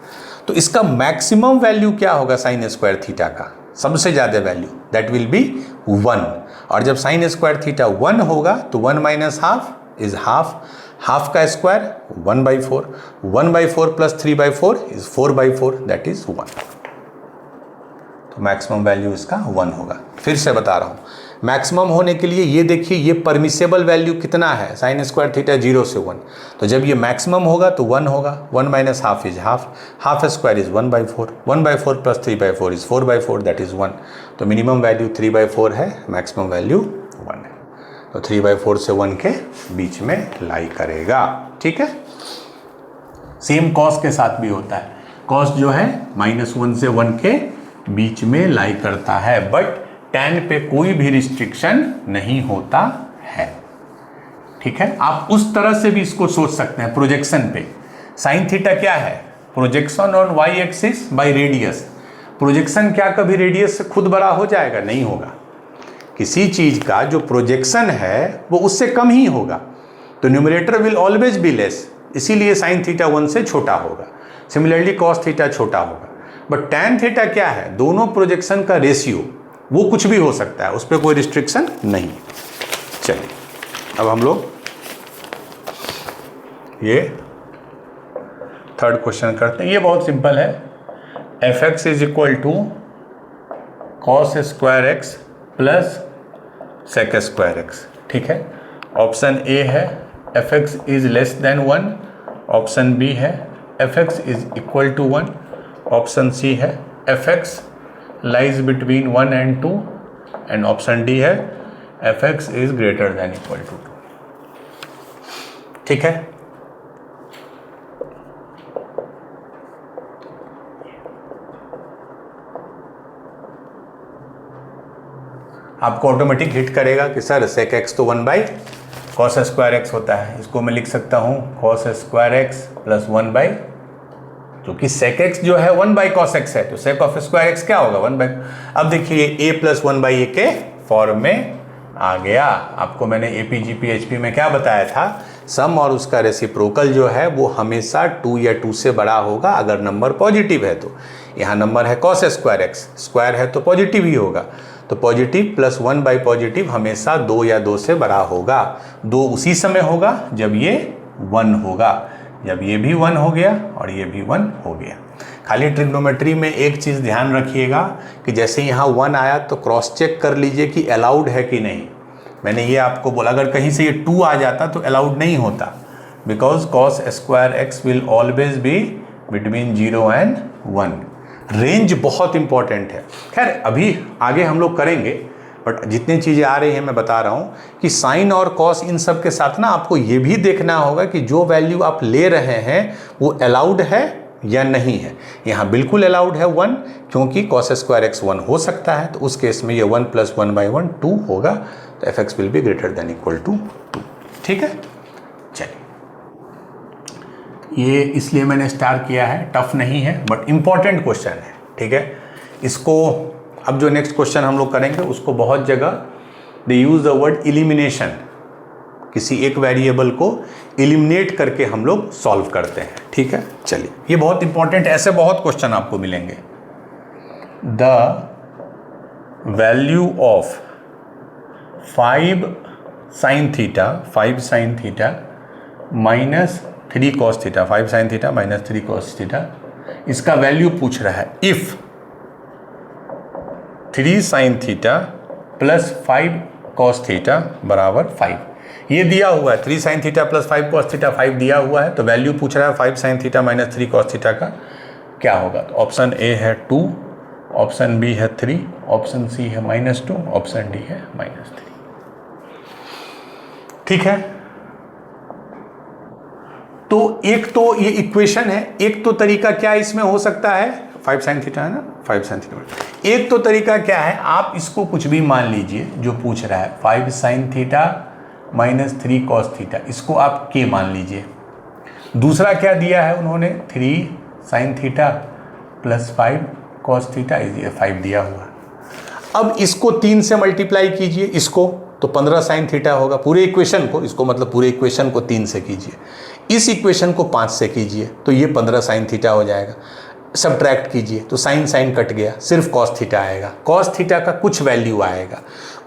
तो इसका मैक्सिमम वैल्यू क्या होगा साइन स्क्वायर थीटा का, सबसे ज़्यादा वैल्यू, दैट विल बी 1। और जब साइन स्क्वायर थीटा 1 होगा तो 1 minus half is half, half का square 1/4, 1/4 plus 3/4 is 4/4, that is 1। तो मैक्सिमम वैल्यू इसका 1 होगा। फिर से बता रहा हूँ, मैक्सिमम होने के लिए ये देखिए ये परमिसेबल वैल्यू कितना है, साइन स्क्वायर थीटा 0 से 1, तो जब ये मैक्सिमम होगा तो 1 होगा। 1 minus half is half, half square is 1/4, 1/4 plus 3/4 is 4/4, that is 1। तो मिनिमम वैल्यू 3/4 है, मैक्सिमम वैल्यू 1 है। तो 3/4 से 1 के बीच में लाई करेगा, ठीक है। सेम कॉस के साथ भी होता है, कॉस जो है -1 से 1 के बीच में लाई करता है, बट tan पे कोई भी रिस्ट्रिक्शन नहीं होता है, ठीक है। आप उस तरह से भी इसको सोच सकते हैं, प्रोजेक्शन पे साइन थीटा क्या है, projection on y axis by radius. Projection क्या कभी रेडियस से खुद बड़ा हो जाएगा, नहीं होगा। किसी चीज का जो प्रोजेक्शन है वो उससे कम ही होगा, तो numerator will always be less, इसीलिए साइन थीटा 1 से छोटा होगा। सिमिलरली कॉस थीटा छोटा होगा, बट tan थीटा क्या है, दोनों प्रोजेक्शन का रेशियो, वो कुछ भी हो सकता है, उस पर कोई रिस्ट्रिक्शन नहीं। चलिए अब हम लोग ये थर्ड क्वेश्चन करते हैं। ये बहुत सिंपल है, f x is equal to cos square x plus sec square x. ठीक है, ऑप्शन ए है f x is less than 1, option B है f x is equal to 1, option C है f x lies between 1 and 2 and option D है f x is greater than equal to 2। ठीक है, आपको automatic hit करेगा कि sir सेक x तो 1 by cos square x होता है, इसको मैं लिख सकता हूँ cos square x plus 1 by, क्योंकि सेक एक्स जो है 1 बाई कॉस एक्स है तो सेक ऑफ स्क्वायर एक्स क्या होगा 1 बाई। अब देखिए ए प्लस 1 बाई ए के फॉर्म में आ गया। आपको मैंने एपीजीपी एचपी में क्या बताया था, सम और उसका रेसिप्रोकल जो है वो हमेशा 2 या 2 से बड़ा होगा अगर नंबर पॉजिटिव है। तो यहाँ नंबर है कॉस स्क्वायर एक्स, स्क्वायर है तो पॉजिटिव ही होगा, तो पॉजिटिव प्लस 1 बाई पॉजिटिव हमेशा 2 या 2 से बड़ा होगा। 2 उसी समय होगा जब ये 1 होगा, जब ये भी 1 हो गया और ये भी 1 हो गया। खाली ट्रिग्नोमेट्री में एक चीज़ ध्यान रखिएगा कि जैसे यहाँ 1 आया तो क्रॉस चेक कर लीजिए कि अलाउड है कि नहीं। मैंने ये आपको बोला अगर कहीं से ये 2 आ जाता तो अलाउड नहीं होता, because cos square x will always be between 0 and 1। Range बहुत इंपॉर्टेंट है। खैर अभी आगे हम लोग करेंगे, बट जितनी चीज़ें आ रही हैं मैं बता रहा हूँ कि साइन और कॉस इन सब के साथ ना आपको ये भी देखना होगा कि जो वैल्यू आप ले रहे हैं वो अलाउड है या नहीं है। यहाँ बिल्कुल अलाउड है 1, क्योंकि कॉस स्क्वायर एक्स 1 हो सकता है, तो उस केस में ये 1 प्लस 1 बाई 1 2 होगा, तो F X will be greater than equal to 2। ठीक है, चलिए ये इसलिए मैंने स्टार किया है, टफ नहीं है बट इंपॉर्टेंट क्वेश्चन है। ठीक है, इसको अब जो नेक्स्ट क्वेश्चन हम लोग करेंगे उसको बहुत जगह दे यूज द वर्ड इलिमिनेशन, किसी एक वेरिएबल को इलिमिनेट करके हम लोग सॉल्व करते हैं। ठीक है, चलिए ये बहुत इंपॉर्टेंट, ऐसे बहुत क्वेश्चन आपको मिलेंगे। The value of 5 sine theta minus 3 cos theta, 5 sine theta minus 3 cos theta, इसका वैल्यू पूछ रहा है if 3 sine theta plus 5 cos theta बराबर 5। ये दिया हुआ है 3 sine theta plus 5 cos theta 5 दिया हुआ है, तो वैल्यू पूछ रहा है 5 sine theta minus 3 cos theta का क्या होगा। तो ऑप्शन ए है 2, ऑप्शन बी है 3, ऑप्शन सी है -2, ऑप्शन डी है -3। ठीक है, तो एक तो ये इक्वेशन है, एक तो तरीका क्या इसमें हो सकता है, 5 साइन थीटा है ना, 5 साइन थीटा। एक तो तरीका क्या है, आप इसको कुछ भी मान लीजिए जो पूछ रहा है 5 sine theta minus 3 cos theta, इसको आप के मान लीजिए। दूसरा क्या दिया है उन्होंने, 3 sine theta plus 5 cos theta is 5 दिया हुआ। अब इसको 3 से मल्टीप्लाई कीजिए, इसको तो 15 साइन थीटा होगा पूरे इक्वेशन को, इसको मतलब पूरे इक्वेशन को 3 से कीजिए, इस इक्वेशन को 5 से कीजिए तो ये 15 साइन थीटा हो जाएगा। सब्ट्रैक्ट कीजिए तो साइन साइन कट गया, सिर्फ कॉस थीटा आएगा, कॉस थीटा का कुछ वैल्यू आएगा।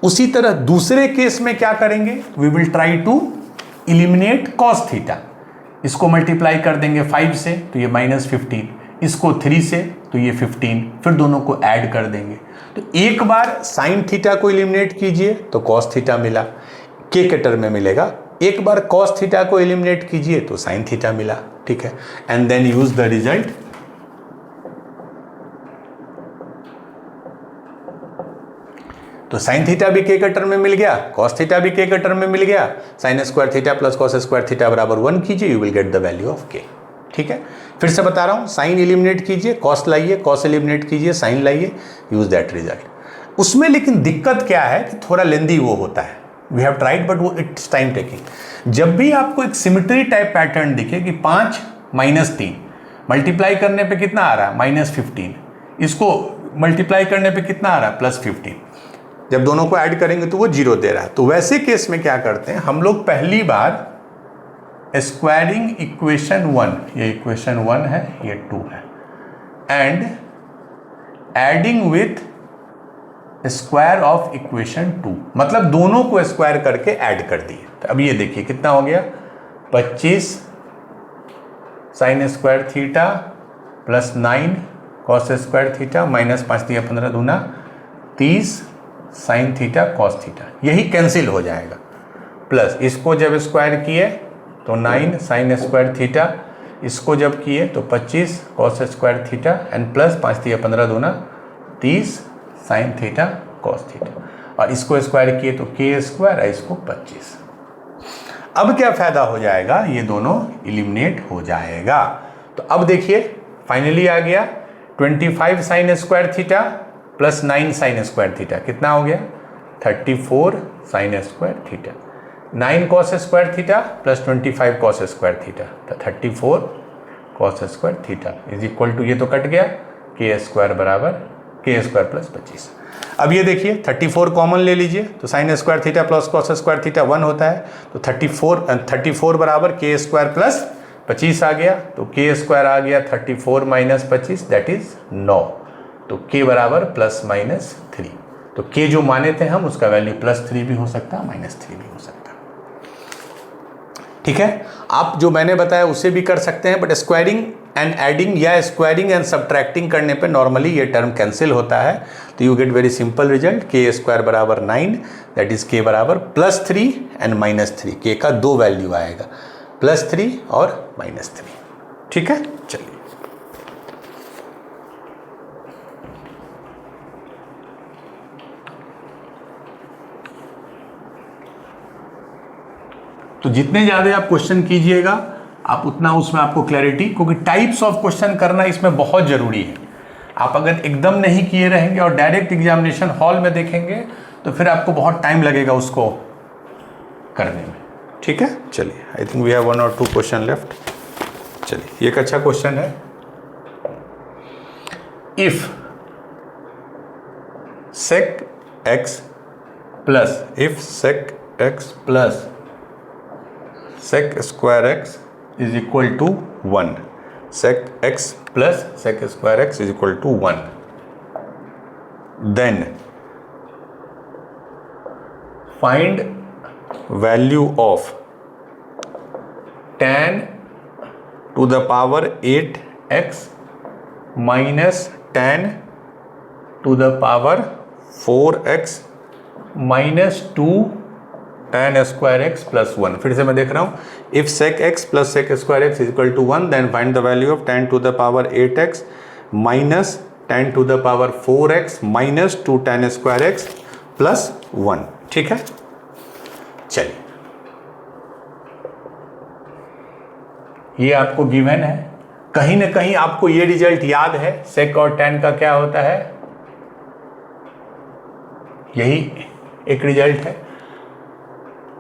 उसी तरह दूसरे केस में क्या करेंगे, we will try to eliminate cos theta. इसको मल्टीप्लाई कर देंगे 5 से तो ये -15, इसको 3 से तो ये 15, फिर दोनों को ऐड कर देंगे। तो एक बार साइन थीटा को इलिमिनेट कीजिए तो कॉस थीटा मिला, के टर्म में मिलेगा। एक बार कॉस थीटा को एलिमिनेट कीजिए तो साइन थीटा मिला। ठीक है, and then use the result. तो साइन थीटा भी के टर्म में मिल गया, कॉस थीटा भी के टर्म में मिल गया। Sign square theta plus cos square theta बराबर 1 कीजिए, you will get the value of के। ठीक है, फिर से बता रहा हूं, साइन एलिमिनेट कीजिए, कॉस लाइए, कॉस एलिमिनेट कीजिए, साइन लाइए, यूज दैट रिजल्ट। उसमें लेकिन दिक्कत क्या है कि थोड़ा लेंदी वो होता है, वी हैव ट्राइड बट वो इट्स टाइम टेकिंग। जब भी आपको एक सिमेट्री टाइप पैटर्न दिखे कि 5 माइनस 3 मल्टीप्लाई करने पे कितना आ रहा है -15, इसको मल्टीप्लाई करने पे कितना आ रहा है +15, जब दोनों को ऐड करेंगे तो वो 0 दे रहा है। तो वैसे केस में क्या करते हैं हम लोग, पहली बार स्क्वायरिंग इक्वेशन 1, ये इक्वेशन 1 है, ये 2 है, and adding with square of equation 2, मतलब दोनों को स्क्वायर करके ऐड कर दिए। तो अब ये देखिए कितना हो गया, 25 sine square theta plus 9 cos square theta minus 5 दिया 15 दूना 30 साइन थीटा कॉस थीटा, यही कैंसिल हो जाएगा। प्लस इसको जब स्क्वायर किए तो 9 साइन स्क्वायर थीटा, इसको जब किए तो 25 cos square theta and plus 5 दिया 15 दूना 30 साइन थीटा कॉस थीटा, और इसको स्क्वायर किए तो के स्क्वायर है, इसको 25। अब क्या फायदा हो जाएगा, ये दोनों इलिमिनेट हो जाएगा। तो अब देखिए फाइनली आ गया 25 sine square theta plus 9 sine square theta, कितना हो गया 34 sine square theta, 9 cos square theta plus 25 cos square theta, तो 34 cos square theta is equal to, ये तो कट गया, के स्क्वायर बराबर के स्क्वायर प्लस 25। अब ये देखिए 34 कॉमन ले लीजिए, तो sign square theta plus cos square theta 1 होता है, तो 34 बराबर के स्क्वायर प्लस 25 आ गया, तो के स्क्वायर आ गया 34 माइनस 25 दैट इज 9, तो के बराबर प्लस माइनस 3। तो के जो माने थे हम उसका वैल्यू +3 भी हो सकता है, -3 भी हो सकता है। ठीक है, आप जो मैंने बताया उससे भी कर सकते हैं, बट स्क्वायरिंग एंड एडिंग या स्क्वायरिंग एंड सब्ट्रैक्टिंग करने पे नॉर्मली ये टर्म कैंसिल होता है, तो you get very simple result, के स्क्वायर बराबर 9 दैट इज के बराबर +3 एंड -3, के का 2 वैल्यू आएगा, +3 और -3। ठीक है, चलिए तो जितने ज़्यादा आप क्वेश्चन कीजिएगा आप उतना उसमें आपको क्लैरिटी, क्योंकि टाइप्स ऑफ क्वेश्चन करना इसमें बहुत ज़रूरी है। आप अगर एकदम नहीं किए रहेंगे और डायरेक्ट एग्जामिनेशन हॉल में देखेंगे तो फिर आपको बहुत टाइम लगेगा उसको करने में। ठीक है, चलिए आई थिंक वी हैव 1 और 2 क्वेश्चन लेफ्ट। चलिए ये एक अच्छा क्वेश्चन है, if sec x plus sec square x is equal to 1, sec x plus sec square x is equal to 1, then find value of tan to the power 8x minus tan to the power 4x minus 2 tan square x plus 1। फिर से मैं देख रहा हूँ, if sec x plus sec square x is equal to 1 then find the value of tan to the power 8x minus tan to the power 4x minus 2 tan square x plus 1। ठीक है, चलिए ये आपको given है, कहीं ना कहीं आपको ये रिजल्ट याद है, sec और tan का क्या होता है, यही एक रिजल्ट है।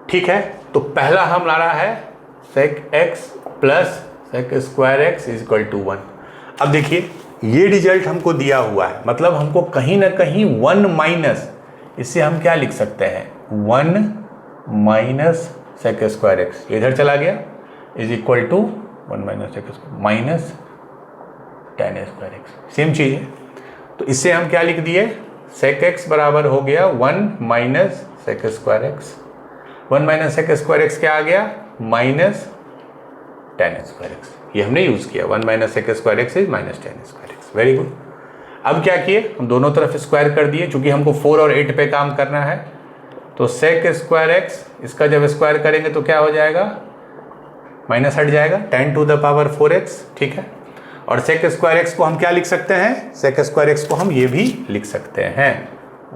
ठीक है, तो पहला हम ला रहा है sec x plus sec square x is equal to 1। अब देखिए ये रिजल्ट हमको दिया हुआ है, मतलब हमको कहीं ना कहीं 1 माइनस, इससे हम क्या लिख सकते हैं 1 माइनस sec स्क्वायर x, इधर चला गया is equal to 1 minus sec square minus tan square x, same चीज है। तो इससे हम क्या लिख दिए, sec x बराबर हो गया 1 minus sec square x, 1 minus sec square X क्या आ गया माइनस tan स्क्वायर एक्स, ये हमने यूज़ किया, 1 minus sec square X is minus tan square X. Very good. अब क्या किए, हम दोनों तरफ स्क्वायर कर दिए, चूंकि हमको 4 और 8 पे काम करना है, तो सेक स्क्वायर एक्स इसका जब स्क्वायर करेंगे तो क्या हो जाएगा, माइनस हट जाएगा, tan to the power 4x। ठीक है, और सेक स्क्वायर एक्स को हम क्या लिख सकते हैं, सेक स्क्वायर एक्स को हम ये भी लिख सकते हैं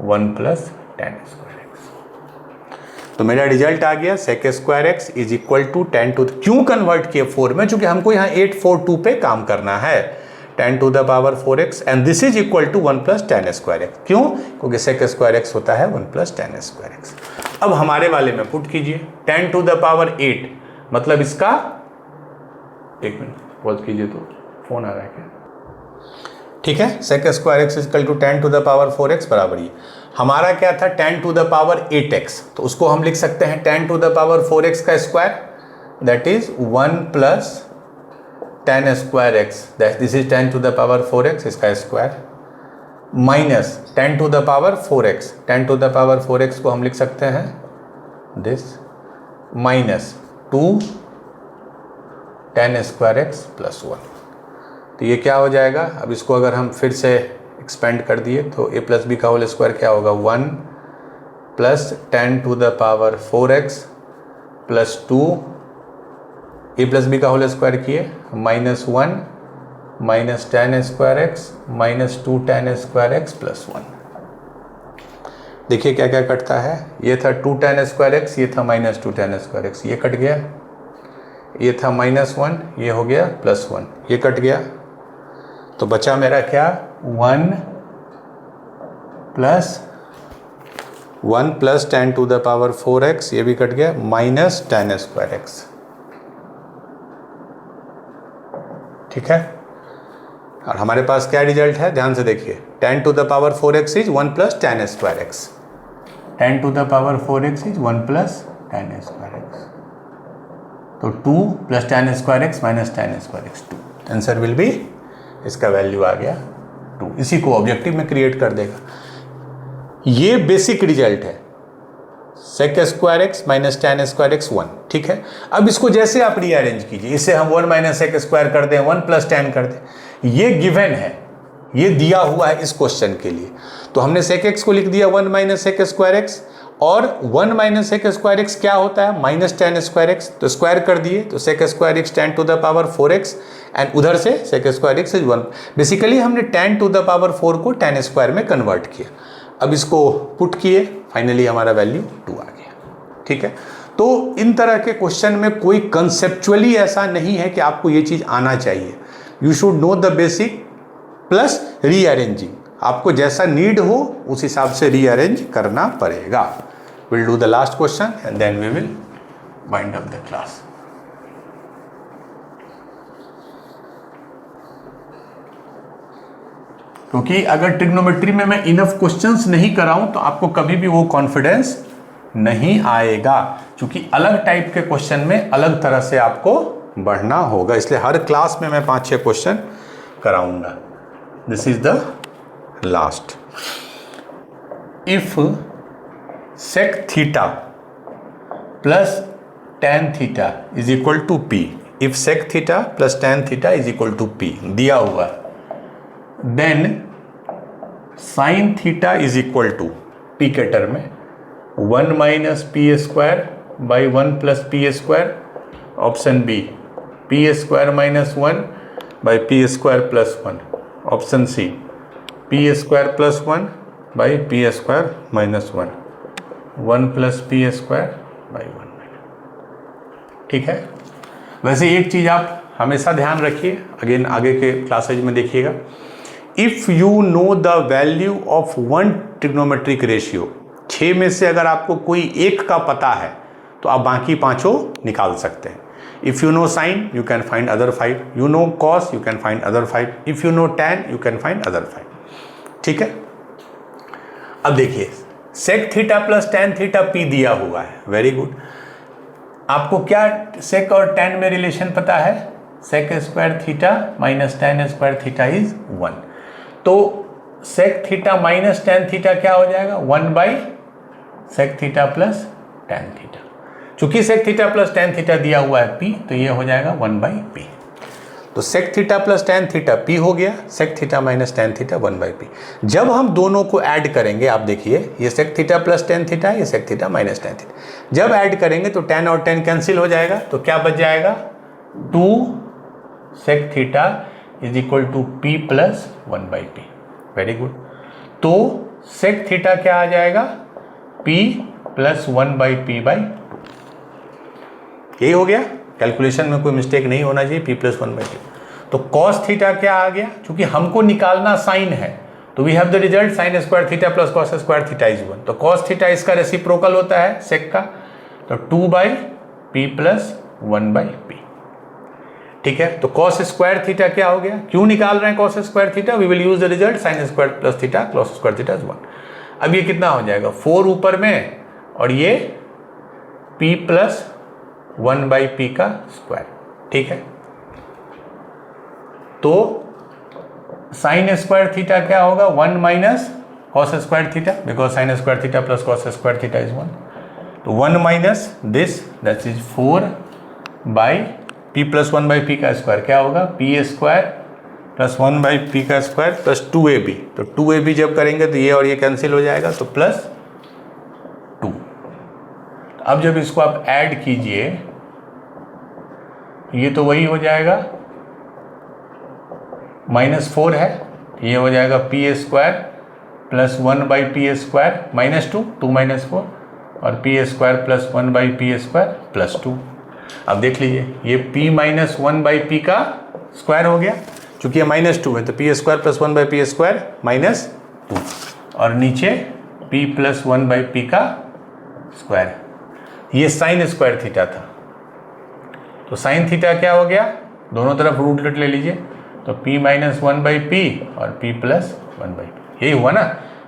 1 प्लस tan स्क्वायर। तो मेरा रिजल्ट आ गया sec square X is equal to tan to, क्यों कन्वर्ट किया 4 में, क्योंकि हमको यहाँ 8 4 2 पे काम करना है, tan to the power 4x and this is equal to 1 plus tan square X. क्यों, क्योंकि sec स्क्वायर एक्स होता है 1 प्लस tan स्क्वायर एक्स। अब हमारे वाले में पुट कीजिए tan टू द पावर 8, मतलब इसका, एक मिनट पॉज कीजिए, तो फोन आ रहा है क्या। ठीक है, sec square X equal to tan to the power 4x बराबर ये हमारा क्या था tan to the power 8x, तो उसको हम लिख सकते हैं tan to the power 4x का square that is 1 plus tan square X, this is tan to the power 4x इसका square, minus tan to the power 4x, tan to the power 4x को हम लिख सकते हैं this, minus 2 tan square x plus 1। तो ये क्या हो जाएगा, अब इसको अगर हम फिर से एक्सपेंड कर दिए तो a प्लस बी का होल स्क्वायर क्या होगा, 1 plus 10 to the power 4x plus 2, a plus B का होल स्क्वायर किए -1 minus 10 square X minus 2 10 square x plus 1। देखिए क्या क्या कटता है, ये था 2 10 स्क्वायर एक्स, ये था -2 10 स्क्वायर एक्स, ये कट गया, ये था -1, ये हो गया +1, ये कट गया, तो बचा मेरा क्या 1 plus 10 to the power 4x, ये भी कट गया, माइनस 10 स्क्वायर एक्स। ठीक है, और हमारे पास क्या रिजल्ट है, ध्यान से देखिए, 10 to the power 4x is 1 plus 10 square X, 10 to the power 4x is 1 plus 10 square X, तो 2 plus 10 square X minus 10 square X 2, answer will be, इसका वैल्यू आ गया 2। इसी को ऑब्जेक्टिव में क्रिएट कर देगा। ये बेसिक रिजल्ट है, sec square X minus 10 square X 1। ठीक है, अब इसको जैसे आप रीअरेंज कीजिए, इसे हम 1 माइनस सेक स्क्वायर कर दें, 1 प्लस 10 कर दें, ये गिवन है, ये दिया हुआ है इस क्वेश्चन के लिए। तो हमने सेक एक्स को लिख दिया 1 माइनस सेक स्क्वायर एक्स, और 1 माइनस सेक स्क्वायर एक्स क्या होता है, माइनस 10 स्क्वायर एक्स, तो स्क्वायर कर दिए, तो sec square X 10 to the power 4x, and उधर से sec square X is 1। Basically हमने 10 टू द पावर 4 को 10 स्क्वायर में कन्वर्ट किया, अब इसको पुट किए, फाइनली हमारा वैल्यू 2 आ गया। ठीक है, तो इन तरह के क्वेश्चन में कोई कंसेप्चुअली ऐसा नहीं है कि आपको ये चीज़ आना चाहिए, you should know the basic plus rearranging, आपको जैसा नीड हो उस हिसाब से रीअरेंज करना पड़ेगा। Will do the last question and then we will wind up the class. क्योंकि अगर ट्रिग्नोमेट्री में मैं इनफ क्वेश्चंस नहीं कराऊं तो आपको कभी भी वो कॉन्फिडेंस नहीं आएगा, क्योंकि अलग टाइप के क्वेश्चन में अलग तरह से आपको बढ़ना होगा, इसलिए हर क्लास में मैं 5-6 क्वेश्चन कराऊंगा। This is the last. If sec theta plus tan theta is equal to p, if sec theta plus tan theta is equal to p दिया हुआ, then sine theta is equal to p के term में 1 minus p square by 1 plus p square, option B p square minus 1 by p square plus 1, option C p square plus 1 by p square minus 1, 1 plus p square by 1। ठीक है, वैसे एक चीज़ आप हमेशा ध्यान रखिए, अगेन आगे के क्लासेज में देखिएगा, if you know the value of one trigonometric ratio, 6 में से अगर आपको कोई एक का पता है तो आप बाकी पांचों निकाल सकते हैं। If you know sine you can find other 5, you know cos you can find other 5, if you know tan you can find other 5। ठीक है, अब देखिए sec theta plus tan theta p दिया हुआ है, वेरी गुड। आपको क्या सेक और टेन में रिलेशन पता है, sec square theta minus tan square theta is 1, तो sec theta minus tan theta क्या हो जाएगा, 1 by sec theta plus tan theta. चूंकि sec theta plus tan theta दिया हुआ है पी, तो ये हो जाएगा 1 बाई पी। तो sec theta plus tan theta P हो गया, sec theta minus tan theta 1 by P. जब हम दोनों को ऐड करेंगे, आप देखिए ये sec theta plus tan theta, ये sec theta minus tan theta, जब ऐड करेंगे तो टेन और टेन कैंसिल हो जाएगा, तो क्या बच जाएगा, 2 sec theta is equal to p plus 1 by p. Very good, तो सेक थीटा क्या आ जाएगा, p plus 1 by p by 2। यही हो गया, कैलकुलेशन में कोई मिस्टेक नहीं होना चाहिए, p प्लस 1 बाई 2। तो कॉस थीटा क्या आ गया, क्योंकि हमको निकालना साइन है, तो we have the result sine square theta plus cos square theta is 1, तो कॉस थीटा इसका रेसिप्रोकल होता है सेक का, तो 2 by P plus 1 by P. ठीक है, तो कॉस स्क्वायर थीटा क्या हो गया, क्यों निकाल रहे हैं cos square theta, we will use the result sine square plus theta cos square theta is 1। अब ये कितना हो जाएगा, 4 ऊपर में, और ये p प्लस 1 बाई पी का स्क्वायर। ठीक है, तो साइन स्क्वायर थीटा क्या होगा, 1 minus cos square theta, because sign square theta plus cos square theta is 1, तो 1 minus this that is 4 by p plus 1/p का स्क्वायर क्या होगा, pa स्क्वायर प्लस 1/p का स्क्वायर प्लस 2ab। तो 2ab जब करेंगे तो ये और ये कैंसिल हो जाएगा, तो प्लस 2। अब जब इसको आप ऐड कीजिए, ये तो वही हो जाएगा, -4 है, ये हो जाएगा pa square plus 1/p square -2, 2 - 4, और pa square plus 1/p square plus 2। अब देख लीजिए, ये p माइनस 1/p का स्क्वायर हो गया, चूंकि ये -2 है तो p square plus 1/p square -2, और नीचे p प्लस 1/p का स्क्वायर। ये साइन स्क्वायर थीटा था, तो साइन थीटा क्या हो गया, दोनों तरफ रूट ले लीजिए, तो p माइनस 1/p और p प्लस 1/p, यही हुआ ना,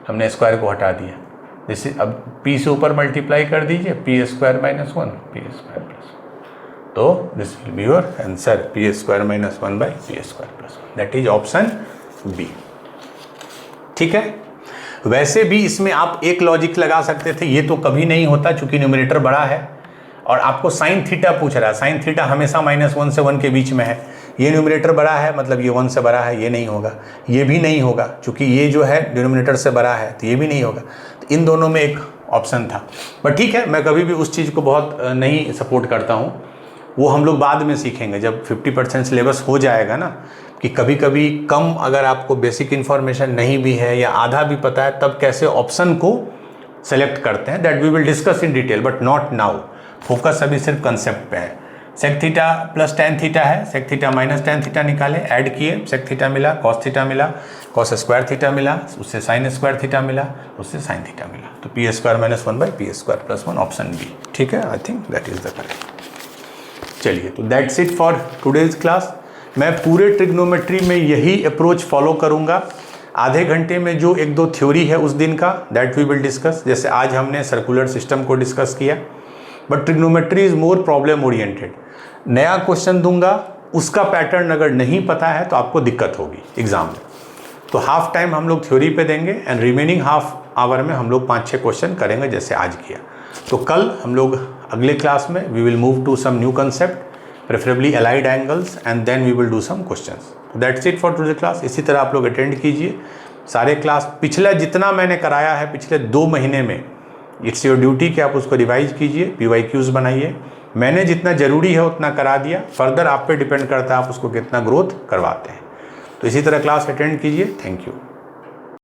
हमने स्क्वायर को हटा दिया। जैसे अब p से ऊपर मल्टीप्लाई कर दीजिए, p square minus 1 p square plus 1, तो this will be your answer, p square minus 1/p square plus 1, that is option B. ठीक है, वैसे भी इसमें आप एक लॉजिक लगा सकते थे, ये तो कभी नहीं होता चूंकि न्यूमरेटर बड़ा है और आपको साइन थीटा पूछ रहा है, साइन थीटा हमेशा -1 से 1 के बीच में है, ये न्यूमरेटर बड़ा है मतलब ये 1 से बड़ा है, ये नहीं होगा, ये भी नहीं होगा क्योंकि ये जो है डिनोमिनेटर से बड़ा है, तो ये भी नहीं होगा। तो इन दोनों में एक ऑप्शन था, बट ठीक है, मैं कभी भी उस चीज़ को बहुत नहीं सपोर्ट करता हूँ, वो हम लोग बाद में सीखेंगे जब 50% सिलेबस हो जाएगा ना, कि कभी कभी कम अगर आपको बेसिक इन्फॉर्मेशन नहीं भी है या आधा भी पता है, तब कैसे ऑप्शन को सेलेक्ट करते हैं, that we will discuss in detail, but not now. Focus अभी सिर्फ कंसेप्ट पे है। Sec theta plus tan theta है, sec theta minus tan theta निकाले, ऐड किए, सेक थीटा मिला, कॉस थीटा मिला, कॉस स्क्वायर थीटा मिला, उससे साइन स्क्वायर थीटा मिला, उससे साइन थीटा मिला, तो p square minus 1/p square plus 1, option B. ठीक है, I think that is the correct. चलिए, तो that's it for today's class. मैं पूरे ट्रिग्नोमेट्री में यही अप्रोच फॉलो करूँगा। आधे घंटे में जो 1-2 थ्योरी है उस दिन का, दैट वी विल डिस्कस, जैसे आज हमने सर्कुलर सिस्टम को डिस्कस किया, but trigonometry is more problem oriented. नया क्वेश्चन दूंगा, उसका पैटर्न अगर नहीं पता है तो आपको दिक्कत होगी एग्जाम में। तो हाफ टाइम हम लोग थ्योरी पे देंगे एंड रिमेनिंग हाफ आवर में हम लोग 5-6 क्वेश्चन करेंगे जैसे आज किया। तो कल हम लोग अगले क्लास में we will move to some new concept, preferably allied angles, and then we will do some questions. That's it for today class. इसी तरह आप लोग अटेंड कीजिए सारे क्लास। पिछला जितना मैंने कराया है पिछले 2 महीने में, इट्स योर ड्यूटी कि आप उसको रिवाइज कीजिए, PYQs बनाइए। मैंने जितना ज़रूरी है उतना करा दिया, फर्दर आप पे डिपेंड करता है आप उसको कितना ग्रोथ करवाते हैं। तो इसी तरह क्लास अटेंड कीजिए। Thank you.